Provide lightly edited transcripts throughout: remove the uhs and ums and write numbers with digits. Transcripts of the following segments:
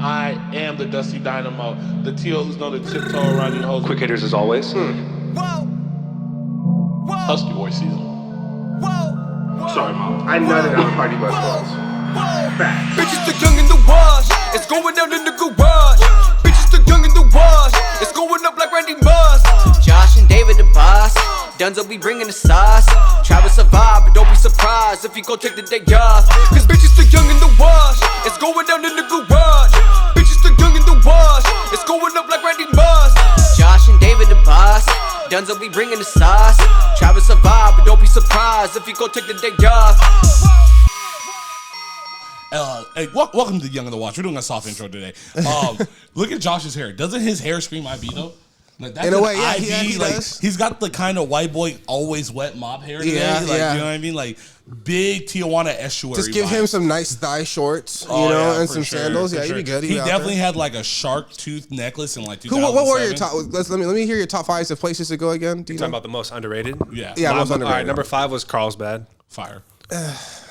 I am the Dusty Dynamo, the Teal who's known to tiptoe around you hoes. Quick hitters as always. Whoa. Husky boy season. Sorry, Mom. I nutted out Party Bus balls. Facts. Bitches too young in the wash. It's going down in the garage. Bitches too young in the wash. It's going up like Randy Moss. Josh and David the boss. Dunzo be bringing the sauce. Try to survive, but don't be surprised if you go take the day off. Cause bitches too young in the wash. It's going down in the garage. Bitches too young in the wash. It's going up like Randy Moss. Josh and David the boss. Dunzo be bringing the sauce. Try to survive, but don't be surprised if you go take the day off. Hey, welcome to Young and the Watch. We're doing a soft intro today. Look at Josh's hair. Doesn't his hair scream IB though? Like, that's in a way, yeah, IB, he like, does. He's got the kind of white boy always wet mop hair today. Yeah, like, yeah. You know what I mean? Like big Tijuana estuary. Just give him some nice thigh shorts, and some sandals. Yeah, he'd be good. He definitely had like a shark tooth necklace in like 2007. What were your top? Let me hear your top 5 of places to go again. Do you Talking know? about the most underrated? Yeah. Yeah, most underrated. All right, number 5 was Carlsbad. Fire.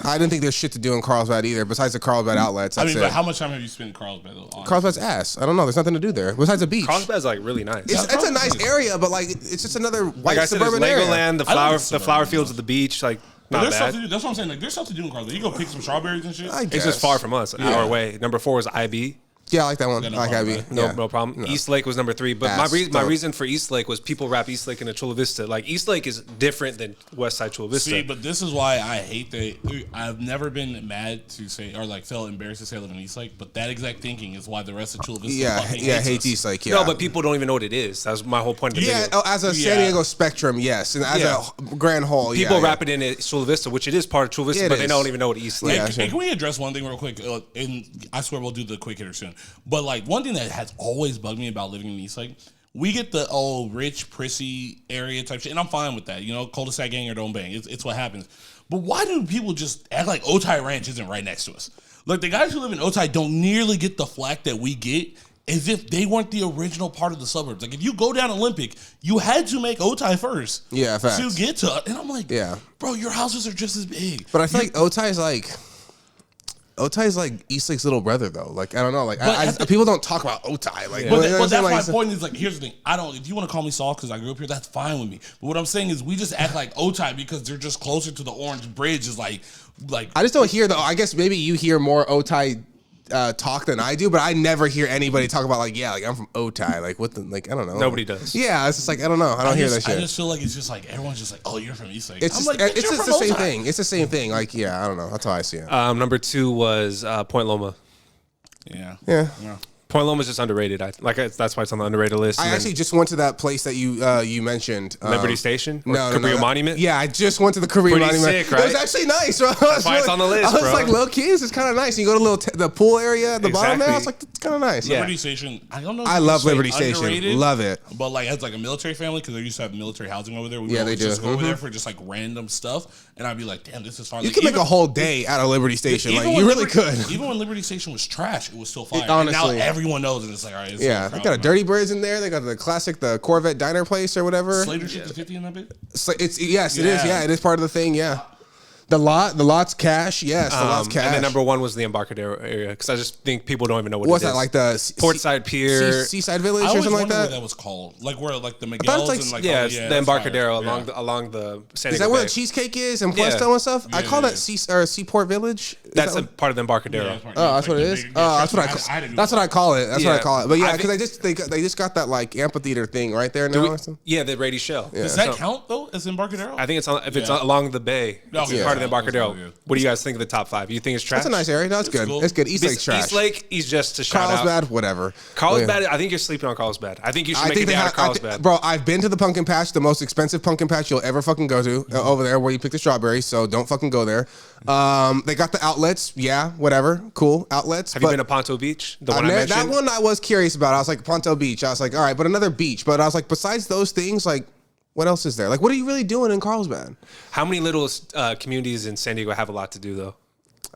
I didn't think there's shit to do in Carlsbad either, besides the Carlsbad outlets. I That's mean, but it. how much time have you spent in Carlsbad? Carlsbad's ass. I don't know. There's nothing to do there besides the beach. Carlsbad's like really nice. It's a nice area, but like it's just another white Like I said, there's suburban area. Legoland, the flower fields at the beach, like not There's stuff bad. to do. That's what I'm saying. Like, there's stuff to do in Carlsbad. You go pick some strawberries and shit. I It's guess. just far from us, an hour away. Number 4 was IB. Yeah, I like that one. Yeah, no I like problem, Abby. man. Yeah. No problem. No. East Lake was number 3, but Ass. my Dope. reason for East Lake was people wrap East Lake into Chula Vista. Like East Lake is different than West Side Chula Vista. See, but this is why I hate that. I've never been mad to say or like felt embarrassed to say I live in East Lake, but that exact thinking is why the rest of Chula Vista fucking hates hates us. East Lake. Yeah, No, but people don't even know what it is. That's my whole point of the yeah, video. as a San Yeah. Diego spectrum, yes, and as Yeah. a grand whole, People yeah, wrap it in Chula Vista, which it is part of Chula Vista, It but they is. don't even know what East Lake Yeah, is. sure. Hey, can we address one thing real quick? And I swear we'll do the quick hitter soon. But like one thing that has always bugged me about living in East Lake, we get the rich, prissy area type shit, and I'm fine with that. You know, cul-de-sac gang or don't bang. It's what happens. But why do people just act like Otay Ranch isn't right next to us? Like the guys who live in Otay don't nearly get the flack that we get as if they weren't the original part of the suburbs. Like if you go down Olympic, you had to make Otay first. Yeah, facts. To get to, and I'm like, Yeah. bro, your houses are just as big. But I feel like Otay's like East Lake's little brother though. Like I don't know. Like people don't talk about Otay. Like, But, you know what I'm but saying? that's Like, my point is like, here's the thing. If you want to call me soft because I grew up here, that's fine with me. But what I'm saying is we just act like Otay because they're just closer to the Orange Bridge is like. I just don't hear though. I guess maybe you hear more Otay talk than I do, but I never hear anybody talk about like I'm from Otay. Like what the I don't know. Nobody does. Yeah, it's just like I don't know. I don't hear that shit. I just feel like it's just like everyone's just like, oh, you're from East Lake. It's I'm just, like, it's you're just from the same Otay. thing. It's the same thing. Like I don't know. That's how I see it. Number 2 was Point Loma. Yeah. Yeah. Point Loma is just underrated. That's why it's on the underrated list. I And then actually just went to that place that you mentioned. Liberty Station? Or No, Cabrillo no. Monument? Yeah, I just went to the Korean Pretty Monument. sick, right? It was actually nice, bro. That's why it's on the list, I was bro. like, low keys, it's kind of nice. You go to the pool area at the bottom there. I was Exactly. like, it's kind of nice. Yeah. Liberty Station. I don't know. If I you love can say Liberty Station. underrated, Love it. But like as like a military family because they used to have military housing over there. We would Yeah, they always do. just go over there for just like random stuff, and I'd be like, damn, this is fun. You Like, can make even- a whole day out of Liberty Station. Like even you when really could. Even when Liberty Station was trash, it was still fine. honestly. And now everyone knows, and it's like, all right. It's Yeah, they got a Dirty Birds in there. They got the Corvette Diner place or whatever. Slater 50 in that bit. It is. Yeah. Yeah, it is part of the thing. Yeah, the lot's cash. Yes, the lot's cash. And then number 1 was the Embarcadero area because I just think people don't even know what What's it that is. like the Portside Pier. Seaside Village I or always something like wondered what that? that was called. Like where like the thought Miguel's it's like- and like Yeah, all- it's the that's Embarcadero fire. along the San Is Diego that where Bay. the cheesecake is and Yeah. Puesto and stuff? I call Yeah, that Seaport Village. Is That's that a part of the Embarcadero. Yeah, part- Oh, that's what it the is. big- Oh, that's what trust me, I. had to do That's what I call it. That's what I Yeah. call it. But yeah, I because they just got that like amphitheater thing right there now. Yeah, the Rady Shell. Does that count though as Embarcadero? I think if it's Yeah. along the bay, it's Okay. part of the Yeah. Embarcadero. Yeah. What do you guys think of the top 5? You think it's trash? That's a nice area. No, it's good. cool. It's good. East Lake's trash. East Lake is just a shout out. Carlsbad, whatever. Carlsbad, I think you're sleeping on Carlsbad. I think you should make a day out of Carlsbad. Bro, I've been to the pumpkin patch, the most expensive pumpkin patch you'll ever fucking go to over there where you pick the strawberries. So don't fucking go there. They got the outlets. Yeah, whatever. Cool outlets. Have you been to Ponto Beach? The one I mentioned? That one I was curious about. I was like, Ponto Beach. I was like, all right, but another beach. But I was like, besides those things, like, what else is there? Like, what are you really doing in Carlsbad? How many little communities in San Diego have a lot to do, though?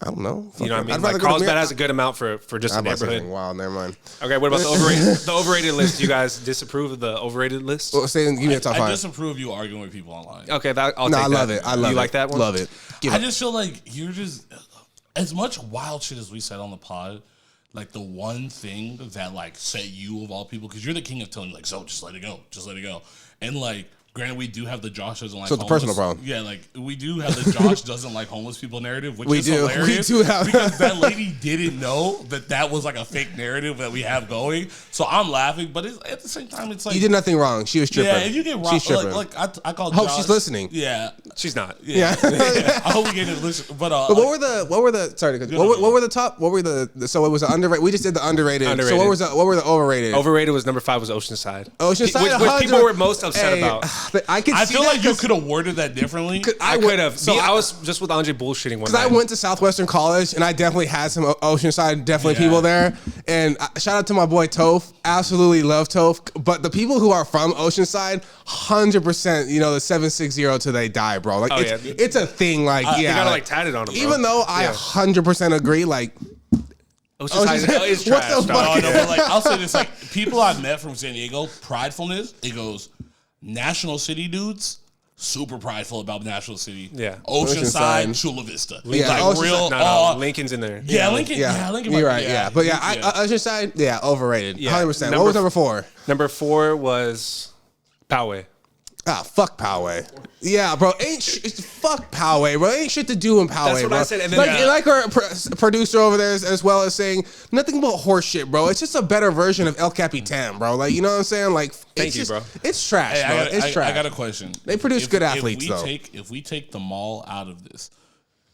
I don't know. You know what I mean? I'd rather Like go to Carlsbad has a good amount for just a I'm about to say neighborhood. something wild. Never mind. Okay, what about the overrated? The overrated list? Do you guys disapprove of the overrated list? Well, give me a top I five. disapprove you arguing with people online. Okay, I'll No, take I love that. it. I love it. You like that one? Love it. Give I it. just feel like you're just as much wild shit as we said on the pod. like the one thing that like set you of all people, because you're the king of telling like, so just let it go, and like. Granted, we do have the Josh doesn't like. So it's a homeless. personal problem. Yeah, like we do have the Josh doesn't like homeless people narrative, which We is do. hilarious. We do have because that lady didn't know that was like a fake narrative that we have going. So I'm laughing, but at the same time, it's like You did nothing wrong. She was tripping. yeah, if you get wrong, She's tripping. like I call. Hope Josh, she's listening. Yeah, She's not. Yeah. I hope we get to listen. But But what were the sorry to cut you- what were the top, what were the so it was the underrated, we just did the underrated. So what were the overrated? Overrated was number 5 was Oceanside. Oceanside, Which people were most upset about. I could I see feel that like you could have worded that differently. I could have. So I was just with Andre bullshitting one Because night. I went to Southwestern College and I definitely had some Oceanside people there. And shout out to my boy Toph. Absolutely love Toph. But the people who are from Oceanside, 100%, you know, the 760 till they die, bro. Like it's a thing. Like you yeah, gotta like tat it on them. even though I 100% agree, like. Oceanside is trash. What the dog. fuck? No, but like I'll say this: like people I've met from San Diego, pridefulness. It goes National City dudes. Super prideful about National City. Yeah. Oceanside, Oceanside. Chula Vista. Yeah, Like Oceanside- real. No, Lincoln's in there. Yeah, Lincoln. Yeah, Yeah, Lincoln. you're right. Yeah, but yeah, Oceanside, yeah, overrated. 100%. What was number 4? Number 4 was Poway. Ah, fuck Poway. Yeah, bro. Fuck Poway, bro. Ain't shit to do in Poway, That's what bro. I said, and then- like our producer over there as well as saying nothing but horse shit, bro. It's just a better version of El Capitan, bro. Like, you know what I'm saying? Like, Thank you, bro. It's trash, Hey, bro. It's trash. I got a question. They produce good athletes, though. If we take the mall out of this,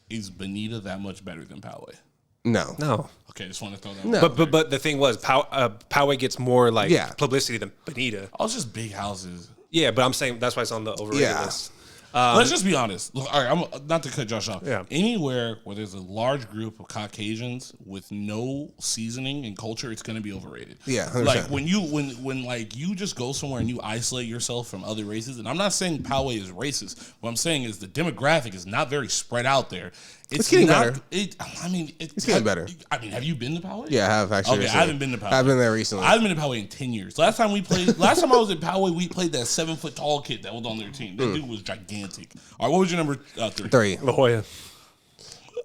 is Bonita that much better than Poway? No. Okay, just want to throw that. No. But the thing was, Poway gets more like publicity than Bonita. Oh, it's just big houses. Yeah, but I'm saying that's why it's on the overrated list. Let's just be honest. Look, all right, I'm not to cut Josh off. Yeah. Anywhere where there's a large group of Caucasians with no seasoning and culture, it's going to be overrated. Yeah, 100%. like when like you just go somewhere and you isolate yourself from other races. And I'm not saying Poway is racist. What I'm saying is the demographic is not very spread out there. It's getting not, better. It's getting better. I mean, have you been to Poway? Yeah, I have actually. Okay, I haven't been to Poway. I've been there recently. I haven't been to Poway in 10 years. Last time I was at Poway, we played that 7-foot tall kid that was on their team. That dude was gigantic. All right, what was your number 3? 3. La Jolla.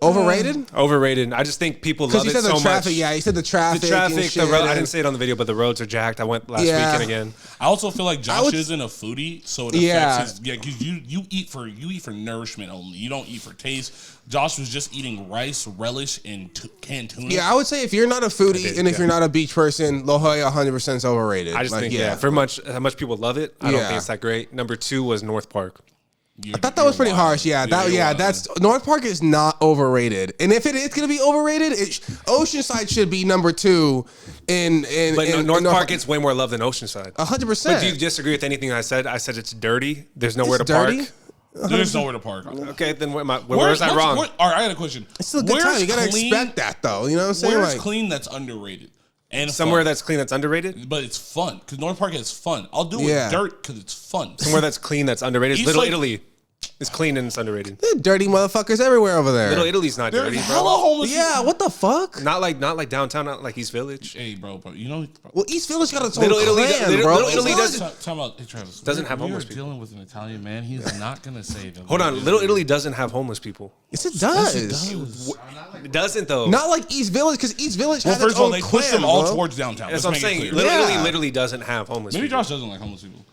Overrated? Overrated. I just think people Because love you it said so the traffic. much. Yeah, you said the traffic. The traffic, and shit, I didn't say it on the video, but the roads are jacked. I went last weekend again. I also feel like Josh would- isn't a foodie, so it Yeah. affects his because you eat for nourishment only. You don't eat for taste. Josh was just eating rice, relish, and canned tuna. Yeah, I would say if you're not a foodie did, and if yeah. you're not a beach person, La Jolla 100% is overrated. I just Like, think, for how much people love it, I don't think it's that great. Number 2 was North Park. I thought that was pretty harsh. Yeah, that's North Park is not overrated, and if it's gonna be overrated, Oceanside should be number 2. But North Park gets way more love than Oceanside. 100%. But do you disagree with anything I said? I said it's dirty. There's nowhere It's to dirty? park. There's nowhere to park. Okay, then where was I wrong? All right, I got a question. It's still a good time. You gotta expect that, though. You know what I'm saying? Where's Like, clean that's underrated? And Somewhere fun. that's clean that's underrated? But it's fun because North Park has fun. I'll do Yeah. it dirt because it's fun. Somewhere that's clean that's underrated. East Little Lake- Italy is clean and it's underrated. there are dirty motherfuckers everywhere over there. Little Italy's not There's dirty, hella bro. homeless. Yeah, what the fuck? Not like downtown, not like East Village. Hey, bro, you know. Well, East Village got its own Little Italy- clan, Little- bro. Little Italy It's doesn't- not- Time out, hey, Travis. Doesn't have we homeless are people. dealing with an Italian man. He's not gonna say that. Hold on, Little Italy doesn't have homeless people. Yes, it does. It doesn't though. Not like East Village, because East Village Well, has first its of all, own they clan, push them all bro. towards downtown. That's Let's what I'm make it saying. clear. Little Yeah. Italy literally doesn't have homeless Maybe people. Josh doesn't like homeless people.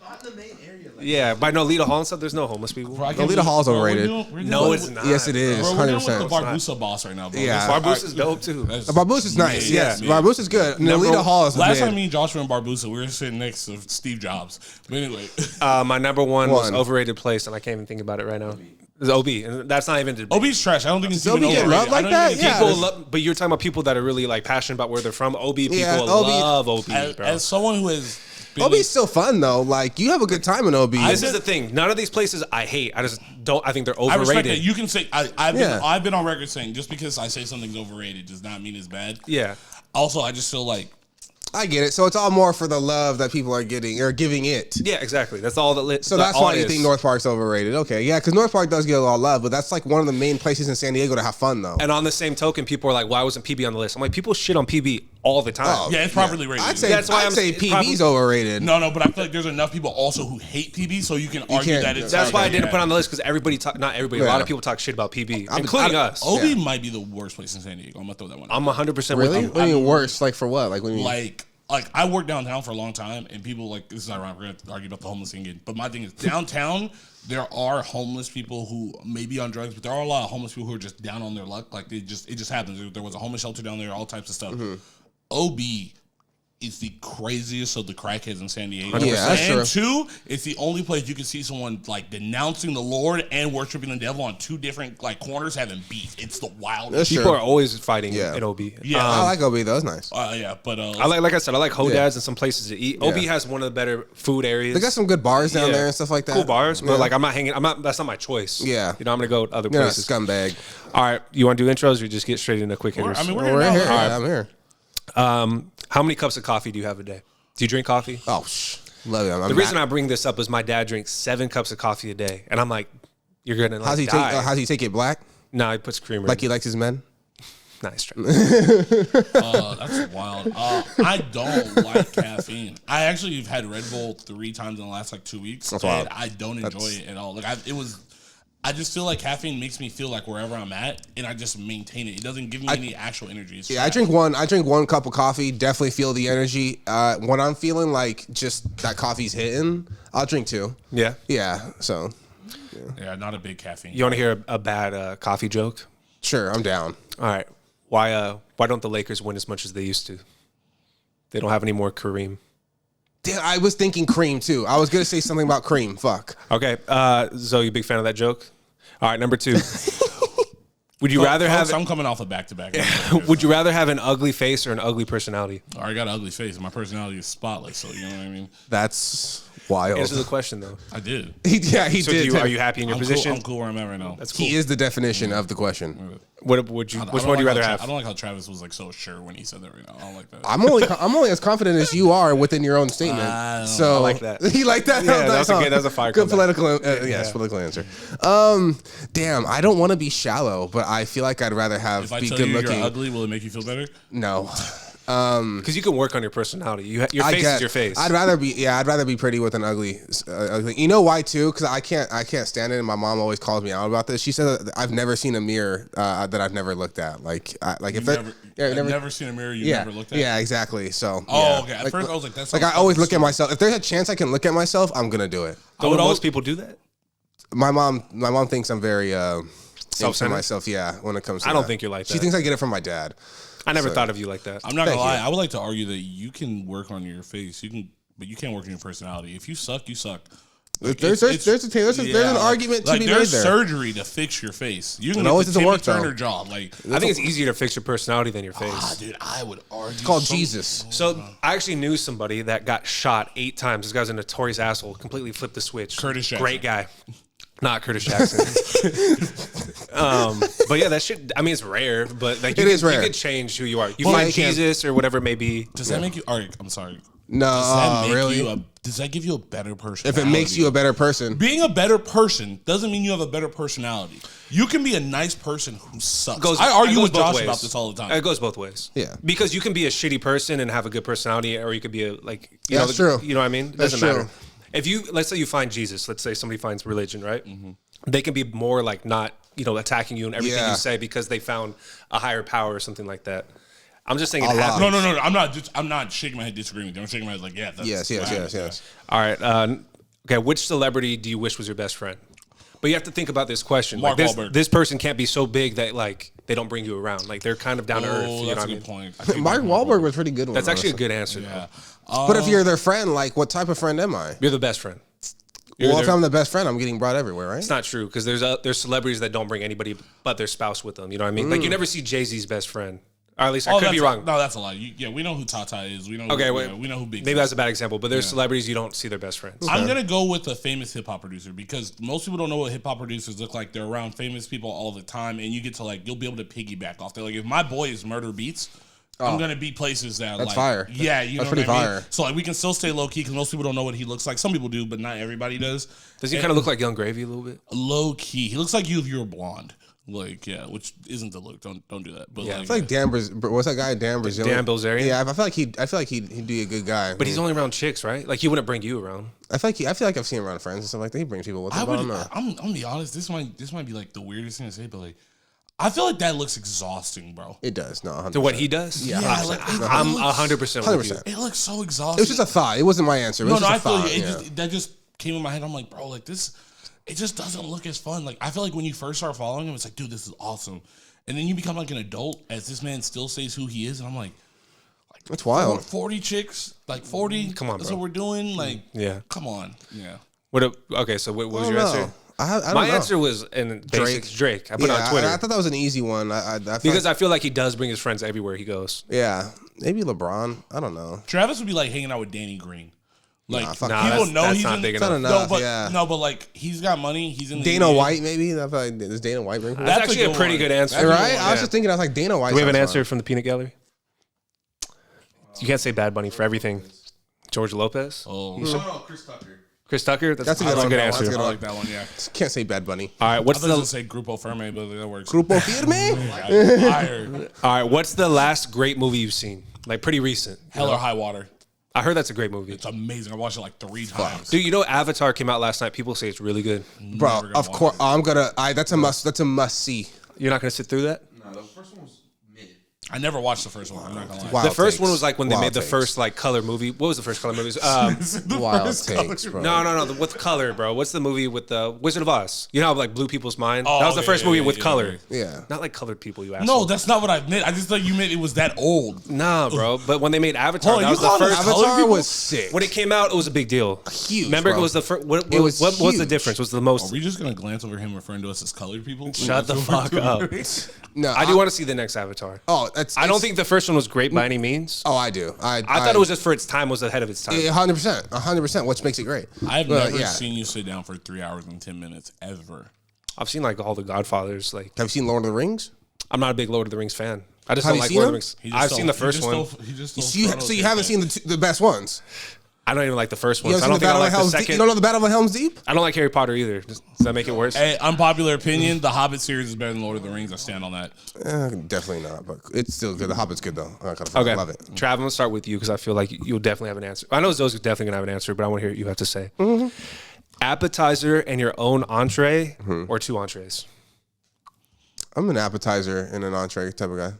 Yeah, by Nolita Hall and stuff, there's no homeless people. Bro, I can't Lolita believe- Hall's bro, overrated. we're dealing No, with- it's not. Yes, it is. Bro, we're dealing with 100%. the Barbusa boss right now, bro. Yeah. Barbussa's dope too. Barbusa's is nice. Yes, Yeah. Barbusa's good. Nolita Hall is Last mid. time me and Josh were in Barbusa, we were sitting next to Steve Jobs. But anyway, My number one was One. overrated place, and I can't even think about it right now. It's OB, and that's not even. OB's trash. I don't think it's OB even get overrated. love like I don't that? even Yeah. think People it's- love, but you're talking about people that are really like passionate about where they're from. OB people Yeah, OB love OB, As, bro. as someone who has been OB's still fun though. Like you have a good time in OB. This is the thing. None of these places I hate. I just don't. I think they're I respect that. overrated. You can say Yeah. I've been on record saying just because I say something's overrated does not mean it's bad. Yeah. Also, I just feel like I get it. So it's all more for the love that people are getting or giving it. Yeah, exactly. That's all that. So that's why you think North Park's overrated. Okay, yeah, because North Park does get a lot of love, but that's like one of the main places in San Diego to have fun though. And on the same token, people are like, "Why wasn't PB on the list?" I'm like, people shit on PB all the time. Oh, Yeah, it's properly rated. I'd say That's why I'd I'm- say it's PB's probably- overrated. No, but I feel like there's enough people also who hate PB, so you can argue can't- that it's. That's why I didn't yeah. put it on the list because everybody talk. Not everybody. A Yeah. lot of people talk shit about PB, including us. Obi might be the worst place in San Diego. I'm gonna throw that one. I'm 100% Really? with What you. do you mean worse? Like for what? Like what do you mean? Like I worked downtown for a long time, and people like this is ironic. We're gonna argue about the homeless thing again, but my thing is downtown. There are homeless people who may be on drugs, but there are a lot of homeless people who are just down on their luck. Like it just happens. There was a homeless shelter down there, all types of stuff. OB is the craziest of the crackheads in San Diego. Yeah, that's and true. two, it's the only place you can see someone like denouncing the Lord and worshiping the devil on two different like corners having beef. It's the wildest. That's People true. are always fighting Yeah. in OB. Yeah. I like OB though. It's nice. Yeah, but I like I said, I like Hodad's Yeah. and some places to eat. OB has one of the better food areas. They got some good bars down there and stuff like that. Cool bars, but Yeah. like I'm not hanging. That's not my choice. Yeah. you know, I'm gonna go to other You're not a places. scumbag. All right, you want to do intros or just get straight into quick hitters? I mean, We're now. here. All right. I'm here. How many cups of coffee do you have a day? Do you drink coffee? Oh, love it. The reason I bring this up is my dad drinks 7 cups of coffee a day, and I'm like, you're gonna like how's he die. take? How's he take it black? No, he puts creamer. Like he likes his men. nice try. That's wild. I don't like caffeine. I actually have had Red Bull 3 times in the last like 2 weeks, That's and wild. I don't enjoy it at all. Like I just feel like caffeine makes me feel like wherever I'm at, and I just maintain it. It doesn't give me any actual energy. It's Yeah, I drink one cup of coffee. Definitely feel the energy. When I'm feeling like just that coffee's hitting, I'll drink 2. Yeah. Yeah. So Yeah, not a big caffeine. You want to hear a bad coffee joke? sure, I'm down. All right. Why don't the Lakers win as much as they used to? They don't have any more Kareem. Damn, I was thinking cream too. I was gonna say something about cream. Fuck. Okay. Zoe, you a big fan of that joke? All right. Number 2. Would you rather have? I'm coming off a back-to-back. Would you rather have an ugly face or an ugly personality? I already got an ugly face. My personality is spotless, so you know what I mean. That's wild. Answer the question though. I did. He So did. are you happy in your I'm position? Cool, I'm cool where I'm at right now. That's cool. He is the definition of the question. What would you? I Which don't one do you like rather how have? I don't like how Travis was like so sure when he said that right now. I don't like that. I'm only as confident as you are within your own statement. So I like that. He like that. Yeah, that's a fire Good comeback. political. Yes, political answer. Damn, I don't want to be shallow, but I feel like I'd rather if I be tell good you looking. you're ugly, will it make you feel better? No. Because you can work on your personality. Your face is your face. I'd rather be pretty with an ugly. You know why too? Because I can't stand it. And my mom always calls me out about this. She said that I've never seen a mirror that I've never looked at. Like if You've never seen a mirror you've never looked at? Yeah, exactly. So Oh, yeah. okay. At first I was like, that's like I always look at myself. If there's a chance I can look at myself, I'm gonna do it. Don't most people do that? My mom thinks I'm very into Self-centered? myself. Yeah, when it comes to I don't that. think you're like She that. thinks I get it from my dad. I never thought of you like that. I'm not gonna Thank lie. you. I would like to argue that you can work on your face. But you can't work on your personality. If you suck, you suck. Like, There's an argument to be made there's there. surgery to fix your face. You can It get always the doesn't Timmy work, though. Turner job. Like, I think it's easier to fix your personality than your face. dude, I would argue. It's called Jesus. So I actually knew somebody that got shot 8 times. This guy's a notorious asshole. Completely flipped the switch. Curtis Jackson. Great guy. Not Curtis Jackson. But yeah, that shit. I mean, it's rare, but like It is rare. You could change who you are. You Well, find you can. Jesus or whatever it may be. Does that make you? All right, I'm sorry. No, Does that make really? does that give you a better person? If it makes you a better person, Being a better person doesn't mean you have a better personality. You can be a nice person who sucks. I argue with both Josh ways. about this all the time. It goes both ways. Yeah. Because you can be a shitty person and have a good personality, or you could be a like. You That's know, true. You know what I mean? It That's doesn't true. matter. If you let's say you find Jesus, let's say somebody finds religion, right? Mm-hmm. They can be more like not attacking you and everything Yeah. you say because they found a higher power or something like that. I'm just saying it Allah. happens. No. I'm not shaking my head disagreeing with you. I'm shaking my head like, yeah. That's yes. All right. Okay. Which celebrity do you wish was your best friend? But you have to think about this question. Mark like Wahlberg. this person can't be so big that like they don't bring you around. Like they're kind of down to earth. Oh, You know that's what a I mean? good point. I think Mark Wahlberg was pretty good one. That's actually a honestly. good answer. Yeah. Though. But if you're their friend, like, what type of friend am I? You're the best friend. Well, if I'm the best friend, I'm getting brought everywhere, right? It's not true because there's celebrities that don't bring anybody but their spouse with them. You know what I mean? Like you never see Jay-Z's best friend. Or at least I could be wrong. No, that's a lie. We know who Tata is. We know. Okay, who, wait. we know who Big. Maybe that's a bad example, but there's celebrities you don't see their best friends. I'm gonna go with a famous hip hop producer because most people don't know what hip hop producers look like. They're around famous people all the time, and you get to like you'll be able to piggyback off. They're like, if my boy is Murder Beats, I'm gonna be places that That's like fire. Yeah, you That's know pretty what I mean? fire. So like we can still stay low key because most people don't know what he looks like. Some people do, but not everybody does. Does he kind of look like Young Gravy a little bit? Low key? He looks like you if you were blonde. Like, yeah, which isn't the look. Don't do that. But Yeah. I feel like what's that guy? Dan Brazilian. Dan Bilzerian? Yeah, I feel like he'd be a good guy. But he's only around chicks, right? Like he wouldn't bring you around. I feel like I've seen him around friends and stuff like that. He brings people with him. I don't know. I'm gonna be honest. This might be like the weirdest thing to say, but like, I feel like that looks exhausting, bro. It does. No, 100%. To what he does? Yeah, like, I'm 100% with you. 100%. It looks so exhausting. It was just a thought. It wasn't my answer. It was No, I just a feel thought. like that just came in my head. I'm like, bro, like this, it just doesn't look as fun. Like I feel like when you first start following him, it's like, dude, this is awesome. And then you become like an adult as this man still says who he is, and I'm like That's wild. 40 chicks, like 40. Come on, that's bro. what we're doing. Like, Yeah. come on, yeah. Okay, so what was I your don't know. answer? I don't My know. answer was in basics, Drake. I put it on Twitter. I thought that was an easy one. I feel because like, I feel like he does bring his friends everywhere he goes. yeah, maybe LeBron. I don't know. Travis would be like hanging out with Danny Green. Like fuck Nah, people that's- know that's he's not in. big It's not enough. enough. No, but like he's got money. He's in the Dana NBA. White, maybe. I feel like does Dana White bring people? That's That's a actually a good pretty one. good answer. That's a good Right? one. I was just thinking. I was like Dana White. Do we have an sounds answer fun. from the peanut gallery? You can't say Bad Bunny for everything. George Lopez? Oh, Chris Tucker. Chris Tucker? That's a good that's one. a good That's answer. a good I one. like that one. Yeah. Can't say Bad Bunny. All right, I what's was gonna the say Grupo Firme, but that works. Grupo Firme. Fire. all right? What's the last great movie you've seen? Like pretty recent. Hell or High Water. I heard that's a great movie. It's amazing. I watched it like 3 times. Dude, you know Avatar came out last night. People say it's really good. Bro, Never gonna of watch course, it. I'm gonna. That's a must. That's a must see. You're not gonna sit through that? No, the first one was mid. I never watched the first one. I'm not gonna lie. Wild The first takes. one was like when they Wild made the takes. first like color movie. What was the first color movie? Wild takes, bro. No. With color, bro. What's the movie with the Wizard of Oz? You know how like blew people's mind? That was the yeah, first yeah, movie yeah, with yeah, color. Yeah. Not like colored people, you asshole. No, that's not what I meant. I just thought you meant it was that old. Nah, bro. But when they made Avatar, Oh, that you was the call them first. colored Avatar people? was sick. When it came out, it was a big deal. Huge, Remember, bro. it was the first. What It was was the huge. difference? Was the Are most? we just gonna glance over him referring to us as colored people? Shut the fuck up. No, I do want to see the next Avatar. Oh, that's. I don't think the first one was great by any means. Oh, I do. I I thought it was just for its time, was ahead of its time. 100%. 100%. Which makes it great. I've But, never yeah. seen you sit down for 3 hours and 10 minutes ever. I've seen like all the Godfathers. Like, Have you seen Lord of the Rings? I'm not a big Lord of the Rings fan. I just Have don't you like seen Lord of them? the Rings. I've seen the first one. So you haven't seen the best ones. I don't even like the first You ones. I haven't don't seen the think I Battle like of the Helm's Deep. second. You don't know the Battle of Helm's Deep? I don't like Harry Potter either. Does that make it worse? Hey, unpopular opinion, the Hobbit series is better than Lord of the Rings. I stand on that. Definitely not, but it's still good. The Hobbit's good though. I Okay, love it. Trav, I'm gonna start with you because I feel like you'll definitely have an answer. I know Zoe's definitely gonna have an answer, but I want to hear what you have to say. Mm-hmm. Appetizer and your own entree, or 2 entrees? I'm an appetizer and an entree type of guy.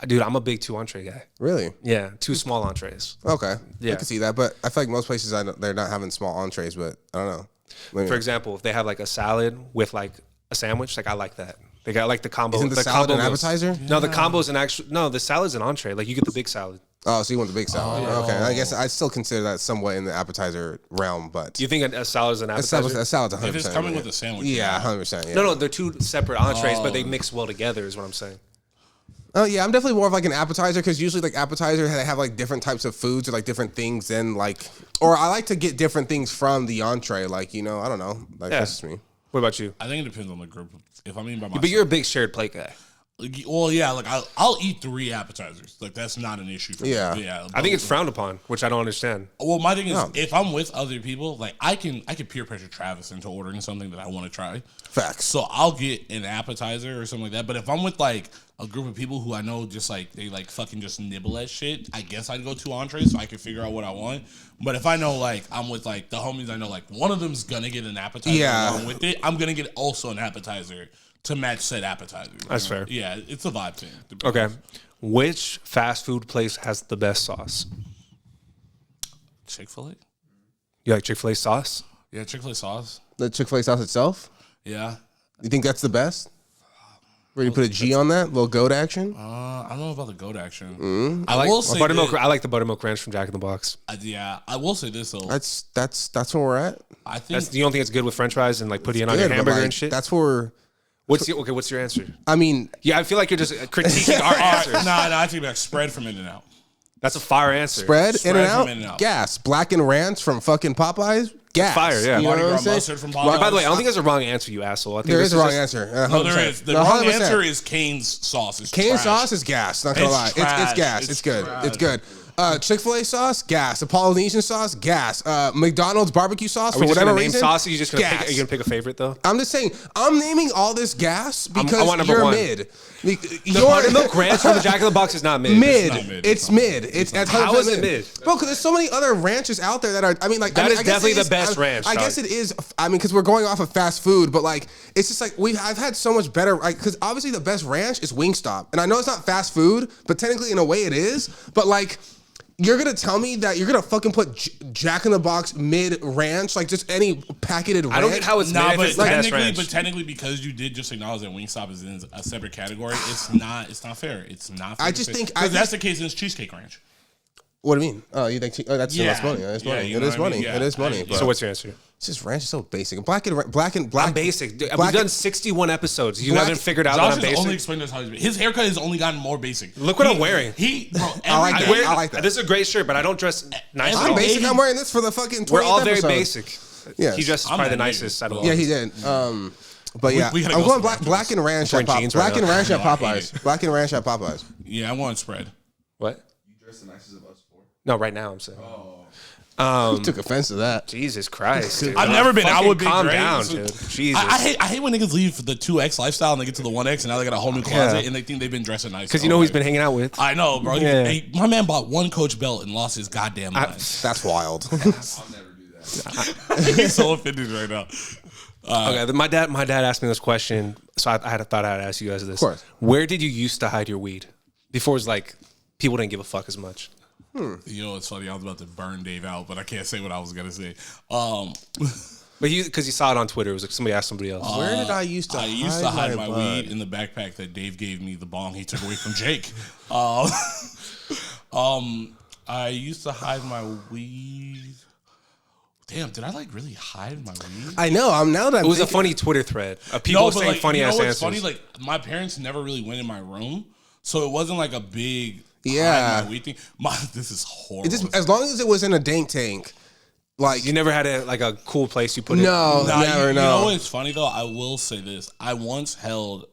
Dude, I'm a big 2 entree guy. Really? Yeah, 2 small entrees. Okay. Yeah. I can see that, but I feel like most places they're not having small entrees, but I don't know. Maybe For example, if they have like a salad with like a sandwich, like I like that. They got like the combo. Isn't the salad combo an meals. appetizer? No, the combo's an actual. No, the salad's an entree. Like you get the big salad. Oh, so you want the big salad? Okay, I guess I still consider that somewhat in the appetizer realm, but Do you think a salad's an a appetizer? salad's 100%. If it's coming with a sandwich, yeah, 100%. Yeah. No, they're 2 separate entrees, but they mix well together. Is what I'm saying. Oh yeah, I'm definitely more of like an appetizer because usually like appetizer they have like different types of foods or like different things than like, or I like to get different things from the entree. Like I don't know, like Yeah. that's just me. What about you? I think it depends on the group. If I'm eating by myself, But you're a big shared plate guy. well, yeah, like I'll eat 3 appetizers. Like that's not an issue for Yeah. me. Yeah, I think it's frowned upon, which I don't understand. Well, my thing is, No. if I'm with other people, like I can peer pressure Travis into ordering something that I want to try. Facts. So I'll get an appetizer or something like that. But if I'm with like a group of people who I know just like they like fucking just nibble at shit, I guess I'd go 2 entrees so I can figure out what I want. But if I know like I'm with like the homies, I know like one of them's gonna get an appetizer Yeah. along with it, I'm gonna get also an appetizer to match said appetizer. That's fair. Yeah, it's a vibe thing. Okay. Which fast food place has the best sauce? Chick-fil-A? You like Chick-fil-A sauce? Yeah, Chick-fil-A sauce. The Chick-fil-A sauce itself. Yeah. You think that's the best? Ready to put a G on that? little goat action? I don't know about the goat action. Mm-hmm. I like will say buttermilk. this. I like the buttermilk ranch from Jack in the Box. Yeah, I will say this though. That's where we're at. I think You don't think it's good with French fries and like putting it on Good, your but, hamburger like, and shit? That's where. What's your answer? I mean, Yeah, I feel like you're just critiquing our All right, answers. nah, I take it back. Spread from In-N-Out. That's a fire answer. bread Spread In and from Out, In-N-Out. gas, black and ranch from fucking Popeyes, gas. Fire, yeah. You know Mardi what Gras I'm saying? mustard from And Popeyes. by the way, I don't think there's a wrong answer, you asshole. I think There this is a wrong 100%. answer. No, there 100%. is. The No, wrong 100%. answer is Cane's sauce. It's Cane's trash. sauce is gas. Not gonna It's lie, trash. it's gas. It's It's good. trash. It's good. Chick-fil-A sauce, gas. The Polynesian sauce, gas. McDonald's barbecue sauce, Are for we just whatever gonna name reason. sauce? Are you just gonna gas. pick, are you gonna pick a favorite though? I'm just saying, I'm naming all this gas because I want number you're one. mid. The buttermilk ranch from the Jack in the Box is not mid. Mid. It's mid. It's How is it mid? Bro, because there's so many other ranches out there that are. I mean, like That is I guess definitely it the best ranch, I guess dog. it is. I mean, because we're going off of fast food, but like it's just like I've had so much better. Like, because obviously the best ranch is Wingstop, and I know it's not fast food, but technically in a way it is. But like. You're gonna tell me that you're gonna fucking put Jack in the Box mid ranch, like just any packeted ranch? I don't get how it's Nah, mid if but it's the best technically, ranch. because you did just acknowledge that Wingstop is in a separate category, it's not fair. It's not fair. I just think- because that's the case in Cheesecake Ranch. What do you mean? Oh, you think that's money? That's Yeah, money. you It know is what I money. mean? Yeah. It is money. But So what's your answer? it's just ranch is so basic. Black. I'm basic. Dude, Black we've done 61 episodes. You Black- haven't figured out that Josh I'm has basic. only explained us how he's his haircut has only gotten more basic. Look what I'm wearing. I like that. wear- I like that. This is a great shirt, but I don't dress nice. at I'm all. basic. I'm wearing this for the fucking 20th We're all very episode. basic. Yes. He dresses I'm probably the that nigga. nicest out of all. Yeah, he did. But yeah, we gotta I'm go going somewhere black and ranch I'm at wearing jeans right Black and now. ranch at I hate Popeyes. it. Black and ranch at Popeyes. Yeah, I want spread. What? You dress the nicest of us four. No, right now I'm saying. Who took offense to that? Jesus Christ, dude. I've never been out Fucking with big calm dreams. down, dude. Jesus. I hate when niggas leave the 2X lifestyle and they get to the 1X and now they got a whole new closet and they think they've been dressing nice. Because you know who he's been hanging out with. I know, bro. Yeah. Hey, my man bought one Coach belt and lost his goddamn mind. That's wild. I'll never do that. He's so offended right now. Okay, my dad asked me this question, so I had thought I'd ask you guys this. Of course. Where did you used to hide your weed? Before it was like people didn't give a fuck as much. You know, it's funny. I was about to burn Dave out, but I can't say what I was gonna say. But because you saw it on Twitter, it was like somebody asked somebody else. Where did I used to? I used to hide my bud? weed in the backpack that Dave gave me, the bong he took away from Jake. I used to hide my weed. Damn, did I like really hide my weed? I know. I'm now that I'm It was a thinking- funny Twitter thread of people saying funny ass answers. Funny, like my parents never really went in my room, so it wasn't like a big Yeah. hide my weed thing. This is horrible. It just as long as it was in a dank tank, like You never had a cool place you put it. no, Nah, never you know know. what's funny though? I will say this. I once held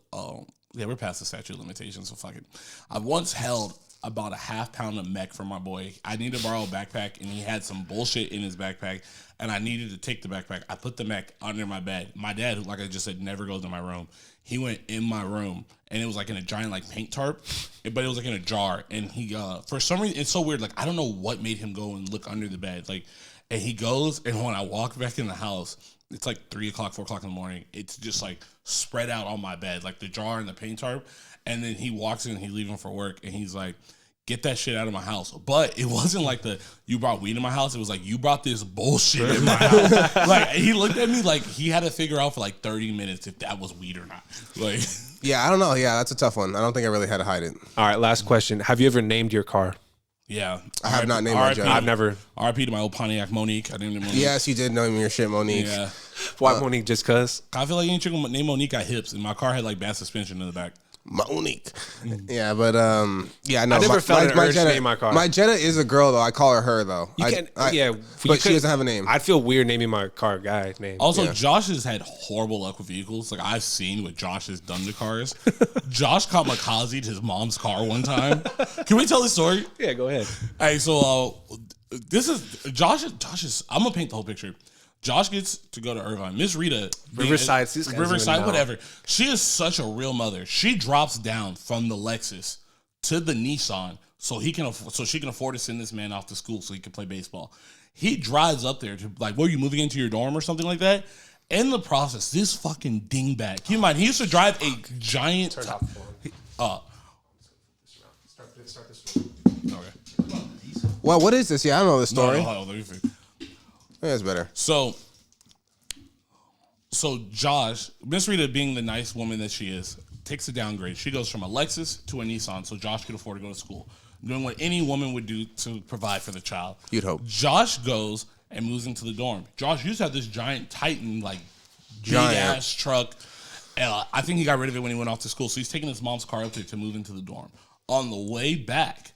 yeah, we're past the statute of limitations, so fuck it. I once held about a half pound of mech from my boy. I needed to borrow a backpack and he had some bullshit in his backpack and I needed to take the backpack. I put the mech under my bed. My dad, who like I just said, never goes to my room. He went in my room and it was like in a giant like paint tarp, but it was like in a jar. And he for some reason it's so weird. Like I don't know what made him go and look under the bed. Like and he goes and when I walk back in the house, it's like 3 o'clock, 4 o'clock in the morning. It's just like spread out on my bed, like the jar and the paint tarp. And then he walks in and he's leaving for work and he's like, get that shit out of my house. But it wasn't like you brought weed in my house. It was like, you brought this bullshit in my house. Like, he looked at me like he had to figure out for like 30 minutes if that was weed or not. Like, Yeah, I don't know. Yeah, that's a tough one. I don't think I really had to hide it. All right, last question. Have you ever named your car? yeah. I have not named my Jetta. I've never. RIP to my old Pontiac Monique. I named it Monique. Yes, you did know me your shit, Monique. Yeah. Why Monique? Just cause? I feel like any chick named Monique got hips, and my car had like bad suspension in the back. Monique. Yeah, but yeah, no. I never felt an urge to name my car. My Jetta is a girl though. I call her though. You can, yeah, but she doesn't have a name. I'd feel weird naming my car guy name. Also, Josh has had horrible luck with vehicles. Like I've seen what Josh has done to cars. Josh kamikazed his mom's car one time. Can we tell the story? Yeah, go ahead. Hey, so this is Josh. I'm gonna paint the whole picture. Josh gets to go to Irvine. Miss Rita, Riverside, these guys Riverside, even know. whatever. She is such a real mother. She drops down from the Lexus to the Nissan so she can afford to send this man off to school so he can play baseball. He drives up there to like, what are you moving into your dorm or something like that? In the process, this fucking dingbat. Keep in mind, he used to drive a giant. Turn off the phone. Start this one. Okay. Well, what is this? Yeah, I don't know the story. No, let me see. Yeah, it's better. So Josh, Miss Rita, being the nice woman that she is, takes a downgrade. She goes from a Lexus to a Nissan so Josh could afford to go to school, doing what any woman would do to provide for the child. You'd hope. Josh goes and moves into the dorm. Josh used to have this giant Titan, like Giant. big ass truck. I think he got rid of it when he went off to school. So he's taking his mom's car up there to move into the dorm. On the way back,